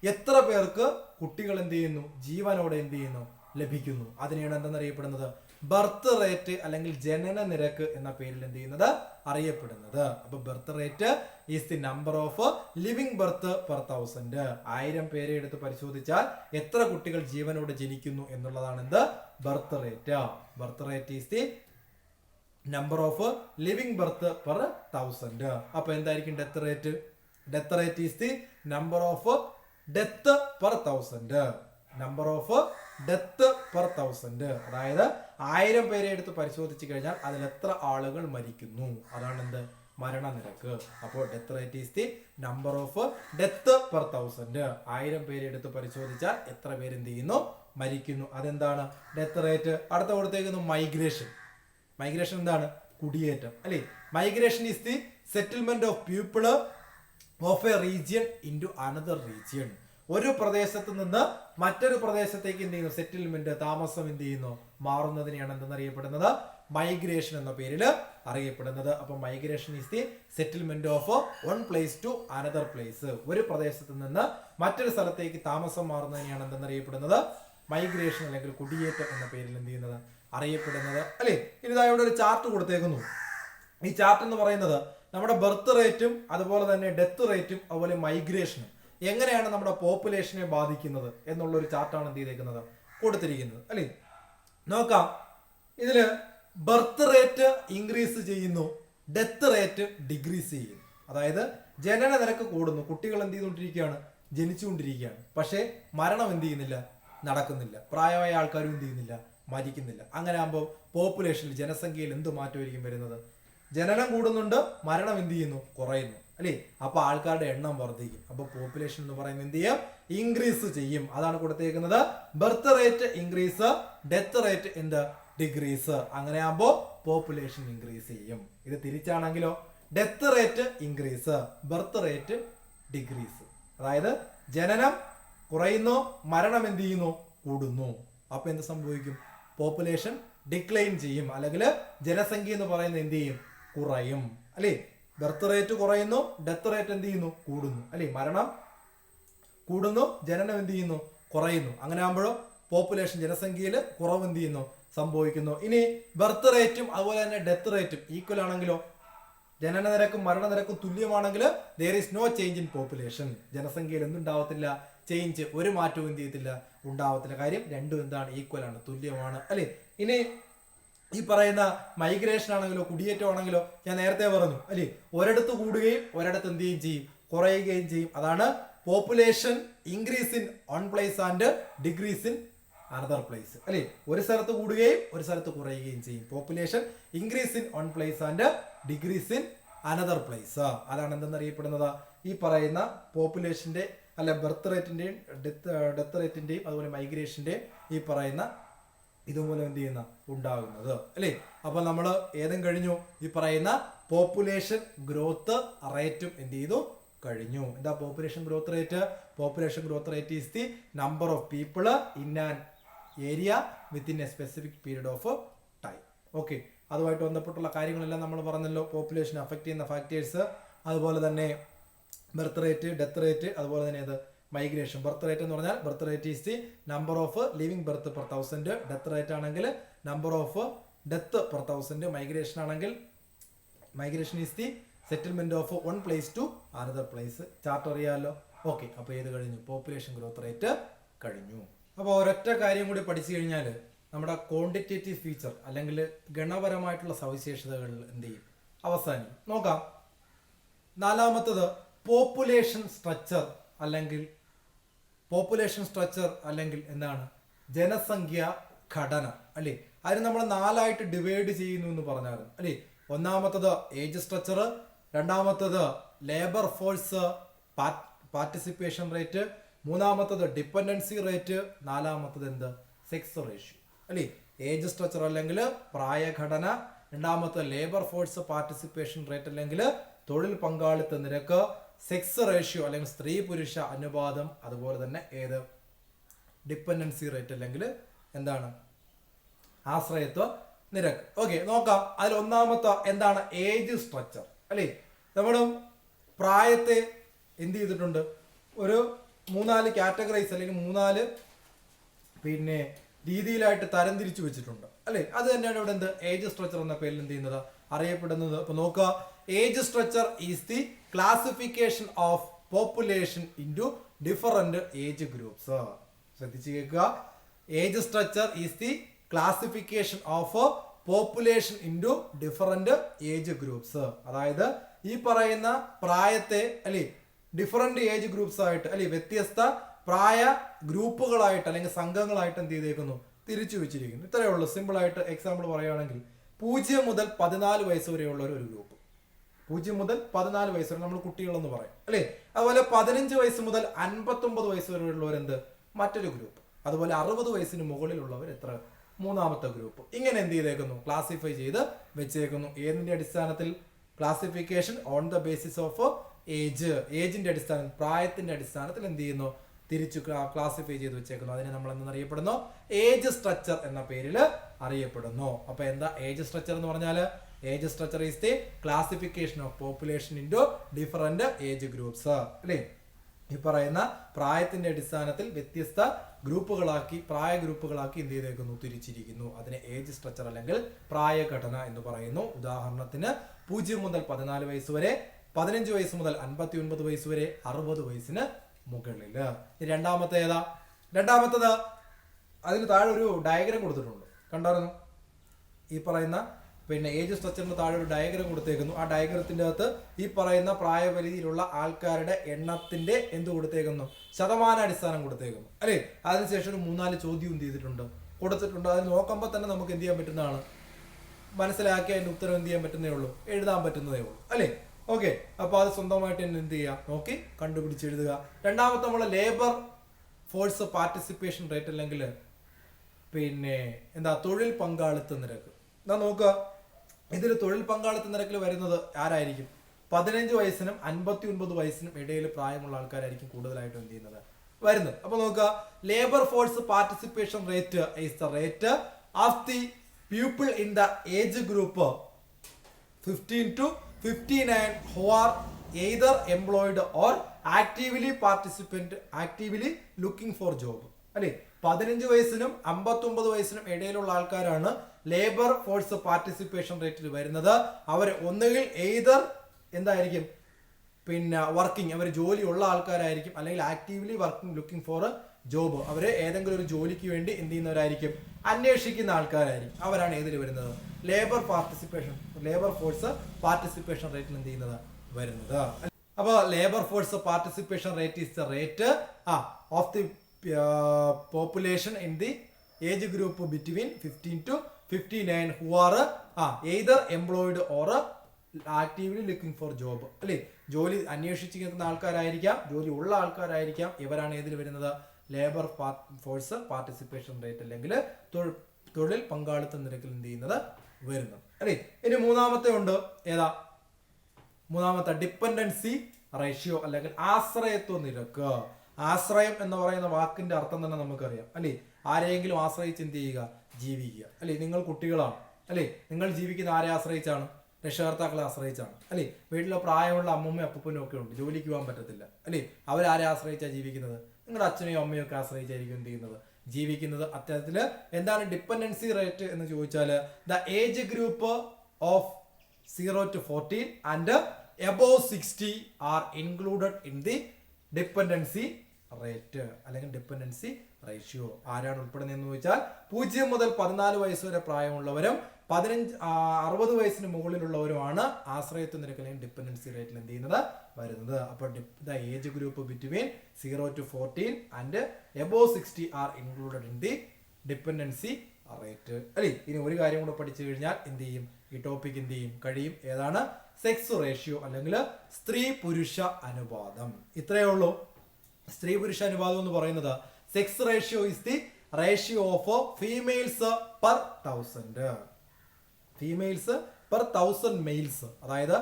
എത്ര പേർക്ക് കുട്ടികൾ എന്ത് ചെയ്യുന്നു ജീവനോടെ എന്ത് ചെയ്യുന്നു ലഭിക്കുന്നു. അതിനെയാണ് എന്തെന്നറിയപ്പെടുന്നത് ബർത്ത് റേറ്റ് അല്ലെങ്കിൽ ജനന നിരക്ക് എന്ന പേരിൽ എന്ത് ചെയ്യുന്നത് അറിയപ്പെടുന്നത്. അപ്പൊ birth rate is the number of living birth per 1000. 1000 പേരെ എടുത്ത് പരിശോധിച്ചാൽ എത്ര കുട്ടികൾ ജീവനോടെ ജനിക്കുന്നു എന്നുള്ളതാണ് birth rate. Birth rate is the number of living birth per 1000. അപ്പൊ എന്തായിരിക്കും death rate? Death rate is the number of death per 1000. Number of death per 1000. അതായത് 1000 പേരെ എടുത്ത് പരിശോധിച്ച് കഴിഞ്ഞാൽ അതിൽ എത്ര ആളുകൾ മരിക്കുന്നു, അതാണ് എന്ത്? മരണനിരക്ക്. അപ്പോൾ death rate is the number of death per 1000. 1000 പേരെ എടുത്ത് പരിശോധിച്ചാൽ എത്ര പേര് എന്ത് ചെയ്യുന്നു? മരിക്കുന്നു. അതെന്താണ് ഡെത്ത് റേറ്റ്? അടുത്ത കൊടുത്തേക്കുന്നു മൈഗ്രേഷൻ. മൈഗ്രേഷൻ എന്താണ്? കുടിയേറ്റം അല്ലേ? Migration is the settlement of people of a region in to another region. ഒരു പ്രദേശത്ത് നിന്ന് മറ്റൊരു പ്രദേശത്തേക്ക് എന്ത് ചെയ്യുന്നു? സെറ്റിൽമെന്റ്, താമസം എന്ത് ചെയ്യുന്നു? മാറുന്നതിനെയാണ് എന്തെന്നറിയപ്പെടുന്നത്? മൈഗ്രേഷൻ എന്ന പേരിൽ അറിയപ്പെടുന്നത്. അപ്പൊ migration is the settlement of one place to another place. ഒരു പ്രദേശത്ത് നിന്ന് മറ്റൊരു സ്ഥലത്തേക്ക് താമസം മാറുന്നതിനെയാണ് എന്തെന്നറിയപ്പെടുന്നത്? മൈഗ്രേഷൻ അല്ലെങ്കിൽ കുടിയേറ്റം എന്ന പേരിൽ എന്ത് ചെയ്യുന്നത്? അറിയപ്പെടുന്നത് അല്ലേ? ഇനി ഇതാ ഇവിടെ ഒരു ചാർട്ട് കൊടുത്തേക്കുന്നു. ഈ ചാർട്ട് എന്ന് പറയുന്നത് നമ്മുടെ ബർത്ത് റേറ്റും അതുപോലെ തന്നെ ഡെത്ത് റേറ്റും അതുപോലെ മൈഗ്രേഷനും എങ്ങനെയാണ് നമ്മുടെ പോപ്പുലേഷനെ ബാധിക്കുന്നത് എന്നുള്ള ഒരു ചാർട്ടാണ് എന്ത് ചെയ്തേക്കുന്നത്? കൊടുത്തിരിക്കുന്നത് അല്ലേ? നോക്കാം. ഇതില് ബർത്ത് റേറ്റ് ഇൻക്രീസ് ചെയ്യുന്നു, ഡെത്ത് റേറ്റ് ഡിക്രീസ് ചെയ്യുന്നു. അതായത് ജനന നിരക്ക് കൂടുന്നു, കുട്ടികൾ എന്ത് ചെയ്തുകൊണ്ടിരിക്കുകയാണ്? ജനിച്ചുകൊണ്ടിരിക്കുകയാണ്. പക്ഷേ മരണം എന്ത് ചെയ്യുന്നില്ല? നടക്കുന്നില്ല. പ്രായമായ ആൾക്കാരും എന്ത് ചെയ്യുന്നില്ല? മരിക്കുന്നില്ല. അങ്ങനെ ആകുമ്പോൾ പോപ്പുലേഷനിൽ, ജനസംഖ്യയിൽ എന്ത് മാറ്റമായിരിക്കും വരുന്നത്? ജനനം കൂടുന്നുണ്ട്, മരണം എന്ത് ചെയ്യുന്നു? കുറയുന്നു അല്ലേ? അപ്പൊ ആൾക്കാരുടെ എണ്ണം വർദ്ധിക്കും. അപ്പൊ പോപ്പുലേഷൻ എന്ന് പറയുന്നത് എന്ത് ചെയ്യും? ഇൻക്രീസ് ചെയ്യും. അതാണ് കൊടുത്തേക്കുന്നത്. Birth rate increase, death rate എന്ത്? ഡിക്രീസ്. അങ്ങനെ ആകുമ്പോൾ പോപ്പുലേഷൻ ഇൻക്രീസ് ചെയ്യും. ഇത് തിരിച്ചാണെങ്കിലോ death rate increase, birth rate decrease. അതായത് ജനനം കുറയുന്നു, മരണം എന്ത് ചെയ്യുന്നു? കൂടുന്നു. അപ്പൊ എന്ത് സംഭവിക്കും? പോപ്പുലേഷൻ ഡിക്ലൈൻ ചെയ്യും, അല്ലെങ്കിൽ ജനസംഖ്യ എന്ന് പറയുന്നത് എന്ത് ചെയ്യും? കുറയും അല്ലേ? ബർത്ത് റേറ്റ് കുറയുന്നു, ഡെത്ത് റേറ്റ് എന്ത് ചെയ്യുന്നു? കൂടുന്നു അല്ലേ? മരണം കൂടുന്നു, ജനനം എന്ത് ചെയ്യുന്നു? കുറയുന്നു. അങ്ങനെ ആകുമ്പോഴോ പോപ്പുലേഷൻ, ജനസംഖ്യയിൽ കുറവ് എന്ത് ചെയ്യുന്നു? സംഭവിക്കുന്നു. ഇനി ബർത്ത് റേറ്റും അതുപോലെ തന്നെ ഡെത്ത് റേറ്റും ഈക്വൽ ആണെങ്കിലോ, ജനന നിരക്കും മരണനിരക്കും തുല്യമാണെങ്കിൽ there is no change in population. ജനസംഖ്യയിൽ എന്തുണ്ടാവത്തില്ല? ചേഞ്ച്, ഒരു മാറ്റവും എന്ത് ചെയ്യത്തില്ല? ഉണ്ടാവത്തില്ല. കാര്യം രണ്ടും എന്താണ്? ഈക്വൽ ആണ്, തുല്യമാണ് അല്ലേ? ഇനി ഈ പറയുന്ന മൈഗ്രേഷൻ ആണെങ്കിലോ കുടിയേറ്റം ആണെങ്കിലോ ഞാൻ നേരത്തെ പറഞ്ഞു അല്ലേ? ഒരിടത്ത് കൂടുകയും ഒരിടത്ത് എന്ത് ചെയ്യും? കുറയുകയും ചെയ്യും. അതാണ് population increase in one place and decrease in another place അല്ലേ? ഒരു സ്ഥലത്ത് കൂടുകയും ഒരു സ്ഥലത്ത് കുറയുകയും ചെയ്യും. Population increase in one place and decrease in another place. അതാണ് എന്തെന്നറിയപ്പെടുന്നത്? ഈ പറയുന്ന പോപ്പുലേഷന്റെ അല്ല ബർത്ത് റേറ്റിന്റെയും ഡെത്ത് റേറ്റിന്റെയും അതുപോലെ മൈഗ്രേഷന്റെയും ഈ പറയുന്ന ഇതുമൂലം എന്ത് ചെയ്യുന്ന ഉണ്ടാകുന്നത് അല്ലേ? അപ്പൊ നമ്മൾ ഏതും കഴിഞ്ഞു. ഈ പറയുന്ന പോപ്പുലേഷൻ ഗ്രോത്ത് റേറ്റും എന്ത് ചെയ്തു? കഴിഞ്ഞു. എന്താ population growth rate? Population growth rate is the number of people in an area within a specific period of time. Okay, അതുമായിട്ട് ബന്ധപ്പെട്ടുള്ള കാര്യങ്ങളെല്ലാം നമ്മൾ പറഞ്ഞല്ലോ. പോപ്പുലേഷൻ അഫക്റ്റ് ചെയ്യുന്ന ഫാക്ടേഴ്സ്, അതുപോലെ തന്നെ ബർത്ത് റേറ്റ്, ഡെത്ത് റേറ്റ്, അതുപോലെ തന്നെ ഇത് മൈഗ്രേഷൻ. ബർത്ത് റേറ്റ് എന്ന് പറഞ്ഞാൽ birth rate is the number of living birth per 1000. Death rate ആണെങ്കിൽ number of death per 1000. Migration ആണെങ്കിൽ migration is the settlement of one place to another place. Chart അറിയാമല്ലോ. ഓക്കെ, അപ്പോൾ ഏത് കഴിഞ്ഞു? പോപ്പുലേഷൻ ഗ്രോത്ത് റേറ്റ് കഴിഞ്ഞു. അപ്പോൾ ഒരൊറ്റ കാര്യം കൂടി പഠിച്ചു കഴിഞ്ഞാൽ നമ്മുടെ ക്വാണ്ടിറ്റേറ്റീവ് ഫീച്ചർ അല്ലെങ്കിൽ ഗണപരമായിട്ടുള്ള സവിശേഷതകൾ എന്ത് ചെയ്യും? അവസാനിക്കും. നോക്കാം. നാലാമത്തത് പോപ്പുലേഷൻ സ്ട്രക്ചർ അല്ലെങ്കിൽ എന്താണ്? ജനസംഖ്യ ഘടന അല്ലേ? അതിന് നമ്മൾ 4 ആയിട്ട് ഡിവൈഡ് ചെയ്യുന്നു എന്ന് പറഞ്ഞായിരുന്നു അല്ലേ? ഒന്നാമത്തത് ഏജ് സ്ട്രക്ചർ, രണ്ടാമത്തത് ലേബർ ഫോഴ്സ് പാർട്ടിസിപ്പേഷൻ റേറ്റ്, മൂന്നാമത്തത് ഡിപ്പെൻഡൻസി റേറ്റ്, നാലാമത്തത് എന്ത്? സെക്സ് റേഷ്യോ അല്ലേ? ഏജ് സ്ട്രക്ചർ അല്ലെങ്കിൽ പ്രായഘടന, രണ്ടാമത്തെ ലേബർ ഫോഴ്സ് പാർട്ടിസിപ്പേഷൻ റേറ്റ് അല്ലെങ്കിൽ തൊഴിൽ പങ്കാളിത്ത നിരക്ക്, സെക്സ് റേഷ്യോ അല്ലെങ്കിൽ സ്ത്രീ പുരുഷ അനുപാതം, അതുപോലെ തന്നെ ഏത്? ഡിപ്പെൻഡൻസി റേറ്റ് അല്ലെങ്കിൽ എന്താണ്? ആശ്രയത്വ നിരക്ക്. ഓക്കെ, നോക്കാം. അതിൽ ഒന്നാമത്തെ എന്താണ്? ഏജ് സ്ട്രക്ചർ അല്ലേ? നമ്മൾ പ്രായത്തെ എന്ത് ചെയ്തിട്ടുണ്ട്? ഒരു 3-4 കാറ്റഗറൈസ് അല്ലെങ്കിൽ 3-4 രീതിയിലായിട്ട് തരംതിരിച്ചു വെച്ചിട്ടുണ്ട് അല്ലേ? അത് തന്നെയാണ് ഇവിടെ എന്ത്? ഏജ് സ്ട്രക്ചർ എന്ന പേരിൽ എന്ത് ചെയ്യുന്നത്? അറിയപ്പെടുന്നത്. അപ്പൊ നോക്കുക. Age structure is the classification of population into different age groups. ശ്രദ്ധിച്ചു കേൾക്കുക. Age structure is the classification of population into different age groups. അതായത് ഈ പറയുന്ന പ്രായത്തെ അല്ലെ ഡിഫറൻറ്റ് ഏജ് ഗ്രൂപ്പ്സ് ആയിട്ട് അല്ലെ വ്യത്യസ്ത പ്രായ ഗ്രൂപ്പുകളായിട്ട് അല്ലെങ്കിൽ സംഘങ്ങളായിട്ട് എന്ത് ചെയ്തേക്കുന്നു, തിരിച്ചു വെച്ചിരിക്കുന്നു. ഇത്രയേ ഉള്ളൂ. സിമ്പിൾ ആയിട്ട് എക്സാമ്പിൾ പറയുകയാണെങ്കിൽ 0 മുതൽ 14 വയസ്സ് വരെയുള്ള ഒരു ഗ്രൂപ്പ്, 0 മുതൽ 14 വയസ്സ് വരെ നമ്മൾ കുട്ടികളെന്ന് പറയും അല്ലേ. അതുപോലെ 15 വയസ്സ് മുതൽ 59 വയസ്സ് വരെയുള്ളവർ എന്ത്, മറ്റൊരു ഗ്രൂപ്പ്. അതുപോലെ 60 വയസ്സിന് മുകളിലുള്ളവർ എത്ര, മൂന്നാമത്തെ ഗ്രൂപ്പ്. ഇങ്ങനെ എന്ത് ചെയ്തേക്കുന്നു, ക്ലാസിഫൈ ചെയ്ത് വെച്ചേക്കുന്നു. ഏതിന്റെ അടിസ്ഥാനത്തിൽ, classification on the basis of age, ഏജിന്റെ അടിസ്ഥാനത്തിൽ, പ്രായത്തിന്റെ അടിസ്ഥാനത്തിൽ എന്ത് ചെയ്യുന്നു, തിരിച്ചു ക്ലാസിഫൈ ചെയ്ത് വെച്ചേക്കുന്നു. അതിനെ നമ്മൾ എന്നറിയപ്പെടുന്നു, ഏജ് സ്ട്രക്ചർ എന്ന പേരിൽ അറിയപ്പെടുന്നു. അപ്പൊ എന്താ ഏജ് സ്ട്രക്ചർ എന്ന് പറഞ്ഞാൽ, age structure is the classification of population into different age groups അല്ലേ. ഈ പറയുന്ന പ്രായത്തിന്റെ അടിസ്ഥാനത്തിൽ വ്യത്യസ്ത ഗ്രൂപ്പുകളാക്കി, പ്രായ ഗ്രൂപ്പുകളാക്കി എന്ത് ചെയ്തേക്കുന്നു, തിരിച്ചിരിക്കുന്നു. അതിനെ ഏജ് സ്ട്രക്ചർ അല്ലെങ്കിൽ പ്രായഘടന എന്ന് പറയുന്നു. ഉദാഹരണത്തിന് 0 മുതൽ 14 വയസ്സ് വരെ, 15 വയസ്സ് മുതൽ 59 വയസ്സ് വരെ, 60 വയസ്സിന് മുകളില്. രണ്ടാമത്തെ ഏതാ, രണ്ടാമത്തത് അതിന് താഴെ ഒരു ഡയഗ്രാം കൊടുത്തിട്ടുണ്ട്, കണ്ടായിരുന്നു. ഈ പറയുന്ന ഏജ് സ്ട്രക്ചറിന് താഴെ ഒരു ഡയഗ്രാം കൊടുത്തേക്കുന്നു. ആ ഡയഗ്രത്തിന്റെ അകത്ത് ഈ പറയുന്ന പ്രായപരിധിയിലുള്ള ആൾക്കാരുടെ എണ്ണത്തിന്റെ എന്ത് കൊടുത്തേക്കുന്നു, ശതമാനാടിസ്ഥാനം കൊടുത്തേക്കുന്നു അല്ലേ. അതിനുശേഷം ഒരു 3-4 ചോദ്യം എന്ത് ചെയ്തിട്ടുണ്ട്, കൊടുത്തിട്ടുണ്ട്. അത് നോക്കുമ്പോൾ തന്നെ നമുക്ക് എന്ത് ചെയ്യാൻ പറ്റുന്നതാണ്, മനസ്സിലാക്കി അതിന്റെ ഉത്തരം എന്ത് ചെയ്യാൻ പറ്റുന്നേ ഉള്ളൂ, എഴുതാൻ പറ്റുന്നതേ ഉള്ളൂ അല്ലേ. ഓക്കെ, അപ്പൊ അത് സ്വന്തമായിട്ട് തന്നെ എന്ത് ചെയ്യുക, നോക്കി കണ്ടുപിടിച്ച് എഴുതുക. രണ്ടാമത്തെ നമ്മളെ ലേബർ ഫോഴ്സ് പാർട്ടിസിപ്പേഷൻ റേറ്റ് അല്ലെങ്കിൽ തൊഴിൽ പങ്കാളിത്ത നിരക്ക്. എന്നാ നോക്കുക, ഇതിൽ തൊഴിൽ പങ്കാളിത്ത നിരക്കിൽ വരുന്നത് ആരായിരിക്കും, 15 വയസ്സിനും 59 വയസ്സിനും ഇടയിൽ പ്രായമുള്ള ആൾക്കാരായിരിക്കും കൂടുതലായിട്ടും എന്ത് ചെയ്യുന്നത്, വരുന്നത്. അപ്പൊ നോക്കുക, labour force participation rate is the rate of the people in the age group 15 to 59 who are either employed or actively looking for job അല്ലെ. 15 വയസ്സിനും 59 വയസ്സിനും ഇടയിലുള്ള ആൾക്കാരാണ് ലേബർ ഫോഴ്സ് പാർട്ടിസിപ്പേഷൻ റേറ്റിൽ വരുന്നത്. അവർ ഒന്നുകിൽ എയ്തർ എന്തായിരിക്കും, വർക്കിംഗ്, അവർ ജോലിയുള്ള ആൾക്കാരായിരിക്കും, അല്ലെങ്കിൽ actively working looking for job, അവർ ഏതെങ്കിലും ഒരു ജോലിക്ക് വേണ്ടി എന്ത് ചെയ്യുന്നവരായിരിക്കും, അന്വേഷിക്കുന്ന ആൾക്കാരായിരിക്കും. അവരാണ് ഏതിൽ വരുന്നത്, ലേബർ ഫോഴ്സ് പാർട്ടിസിപ്പേഷൻ റേറ്റിൽ എന്ത് ചെയ്യുന്നത്, വരുന്നത്. അപ്പോൾ labour force participation rate is the rate of the population in the age group between 15 to 59 who are either employed or actively looking for job അല്ലേ. ജോലി അന്വേഷിച്ചിരിക്കുന്ന ആൾക്കാരായിരിക്കാം, ജോലി ഉള്ള ആൾക്കാരായിരിക്കാം. ഇവരാണ് ഏതിൽ വരുന്നത്, ലേബർ ഫോഴ്സ് പാർട്ടിസിപ്പേഷൻ റേറ്റ് അല്ലെങ്കിൽ തൊഴിൽ പങ്കാളിത്ത നിരക്കിൽ എന്ത് ചെയ്യുന്നത്, വരുന്നത് അല്ലേ. ഇനി മൂന്നാമത്തെ ഉണ്ട്, ഏതാ മൂന്നാമത്തെ, ഡിപ്പെൻഡൻസി റേഷ്യോ അല്ലെങ്കിൽ ആശ്രയത്വ നിരക്ക്. ആശ്രയം എന്ന് പറയുന്ന വാക്കിന്റെ അർത്ഥം തന്നെ നമുക്കറിയാം അല്ലേ. ആരെയെങ്കിലും ആശ്രയിച്ച് എന്ത് ചെയ്യുക, ജീവിക്കുക അല്ലേ. നിങ്ങൾ കുട്ടികളാണ് അല്ലേ, നിങ്ങൾ ജീവിക്കുന്ന ആരെ ആശ്രയിച്ചാണ്, രക്ഷകർത്താക്കളെ ആശ്രയിച്ചാണ് അല്ലേ. വീട്ടിലെ പ്രായമുള്ള അമ്മൂമ്മയും അപ്പൂപ്പനും ഒക്കെ ഉണ്ട്, ജോലിക്ക് പോകാൻ പറ്റത്തില്ല അല്ലേ. അവരാരെ ആശ്രയിച്ചാണ് ജീവിക്കുന്നത്, നിങ്ങളുടെ അച്ഛനെയും അമ്മയും ഒക്കെ ആശ്രയിച്ചായിരിക്കും എന്ത് ചെയ്യുന്നത്, ജീവിക്കുന്നത്. അത്തരത്തില് എന്താണ് ഡിപ്പെൻഡൻസി റേറ്റ് എന്ന് ചോദിച്ചാൽ, the age group of 0 to 14 and above 60 are included in the dependency rate അല്ലെങ്കിൽ ഡിപ്പെൻഡൻസി റേഷ്യോ. ആരാണ് ഉൾപ്പെടുന്നതെന്ന് ചോദിച്ചാൽ 0 മുതൽ 14 വയസ്സ് വരെ പ്രായമുള്ളവരും 60 വയസ്സിന് മുകളിലുള്ളവരുമാണ് ആശ്രയത്വ നിരക്ക് അല്ലെങ്കിൽ ഡിപ്പെൻഡൻസി റേറ്റിൽ എന്ത് ചെയ്യുന്നത്, വരുന്നത്. അപ്പോൾ the age group between 0 to 14 and above 60 are included in the dependency rate അല്ലേ. ഇനി ഒരു കാര്യം കൂടെ പഠിച്ചു കഴിഞ്ഞാൽ എന്ത് ചെയ്യും, ഈ ടോപ്പിക് എന്ത് ചെയ്യും, കഴിയും. ഏതാണ്, സെക്സ് റേഷ്യോ അല്ലെങ്കിൽ സ്ത്രീ പുരുഷ അനുപാതം. ഇത്രയേ ഉള്ളൂ. സ്ത്രീ പുരുഷ അനുപാതം എന്ന് പറയുന്നത്, sex ratio is the ratio of females per 1000 females per 1000 males. അതായത്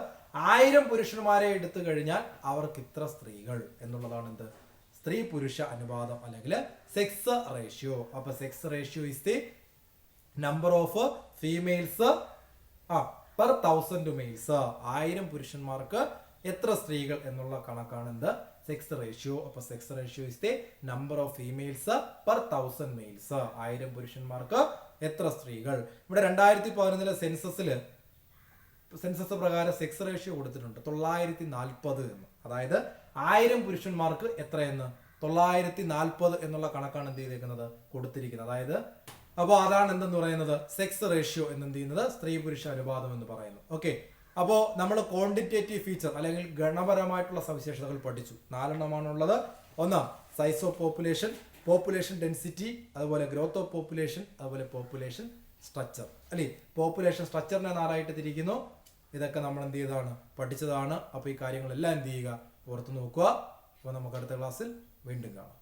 1000 പുരുഷന്മാരെ എടുത്തു കഴിഞ്ഞാൽ അവർക്ക് ഇത്ര സ്ത്രീകൾ എന്നുള്ളതാണ് എന്ത്, സ്ത്രീ പുരുഷ അനുപാതം അല്ലെങ്കിൽ സെക്സ് റേഷ്യോ. അപ്പൊ sex ratio is the number of females per 1000 males. 1000 പുരുഷന്മാർക്ക് എത്ര സ്ത്രീകൾ എന്നുള്ള കണക്കാണ് എന്ത്, സെക്സ് റേഷ്യോ. അപ്പൊ sex ratio is the number of females per 1000 males. 1000 പുരുഷന്മാർക്ക് എത്ര സ്ത്രീകൾ. ഇവിടെ 2011 സെൻസസ് പ്രകാരം സെക്സ് റേഷ്യോ കൊടുത്തിട്ടുണ്ട് 940 എന്ന്. അതായത് 1000 പുരുഷന്മാർക്ക് എത്രയെന്ന് 940 എന്നുള്ള കണക്കാണ് എന്ത് ചെയ്തേക്കുന്നത്, കൊടുത്തിരിക്കുന്നത്. അതായത് അപ്പോൾ അതാണ് എന്തെന്ന് പറയുന്നത് സെക്സ് റേഷ്യോ എന്ന് ചെയ്യുന്നത് സ്ത്രീ പുരുഷ അനുപാതം എന്ന് പറയുന്നു. ഓക്കെ, അപ്പോൾ നമ്മൾ ക്വാണ്ടിറ്റേറ്റീവ് ഫീച്ചർ അല്ലെങ്കിൽ ഗണപരമായിട്ടുള്ള സവിശേഷതകൾ പഠിച്ചു. 4 ഒന്ന് size of population, population density, അതുപോലെ ഗ്രോത്ത് ഓഫ് പോപ്പുലേഷൻ, അതുപോലെ പോപ്പുലേഷൻ സ്ട്രക്ചർ അല്ലേ. പോപ്പുലേഷൻ സ്ട്രക്ചറിനെ 4 തിരിക്കുന്നു. ഇതൊക്കെ നമ്മൾ എന്ത് ചെയ്തതാണ്, പഠിച്ചതാണ്. അപ്പോൾ ഈ കാര്യങ്ങളെല്ലാം എന്ത് ചെയ്യുക, ഓർത്ത് നോക്കുക. അപ്പോൾ നമുക്ക് അടുത്ത ക്ലാസ്സിൽ വീണ്ടും കാണാം.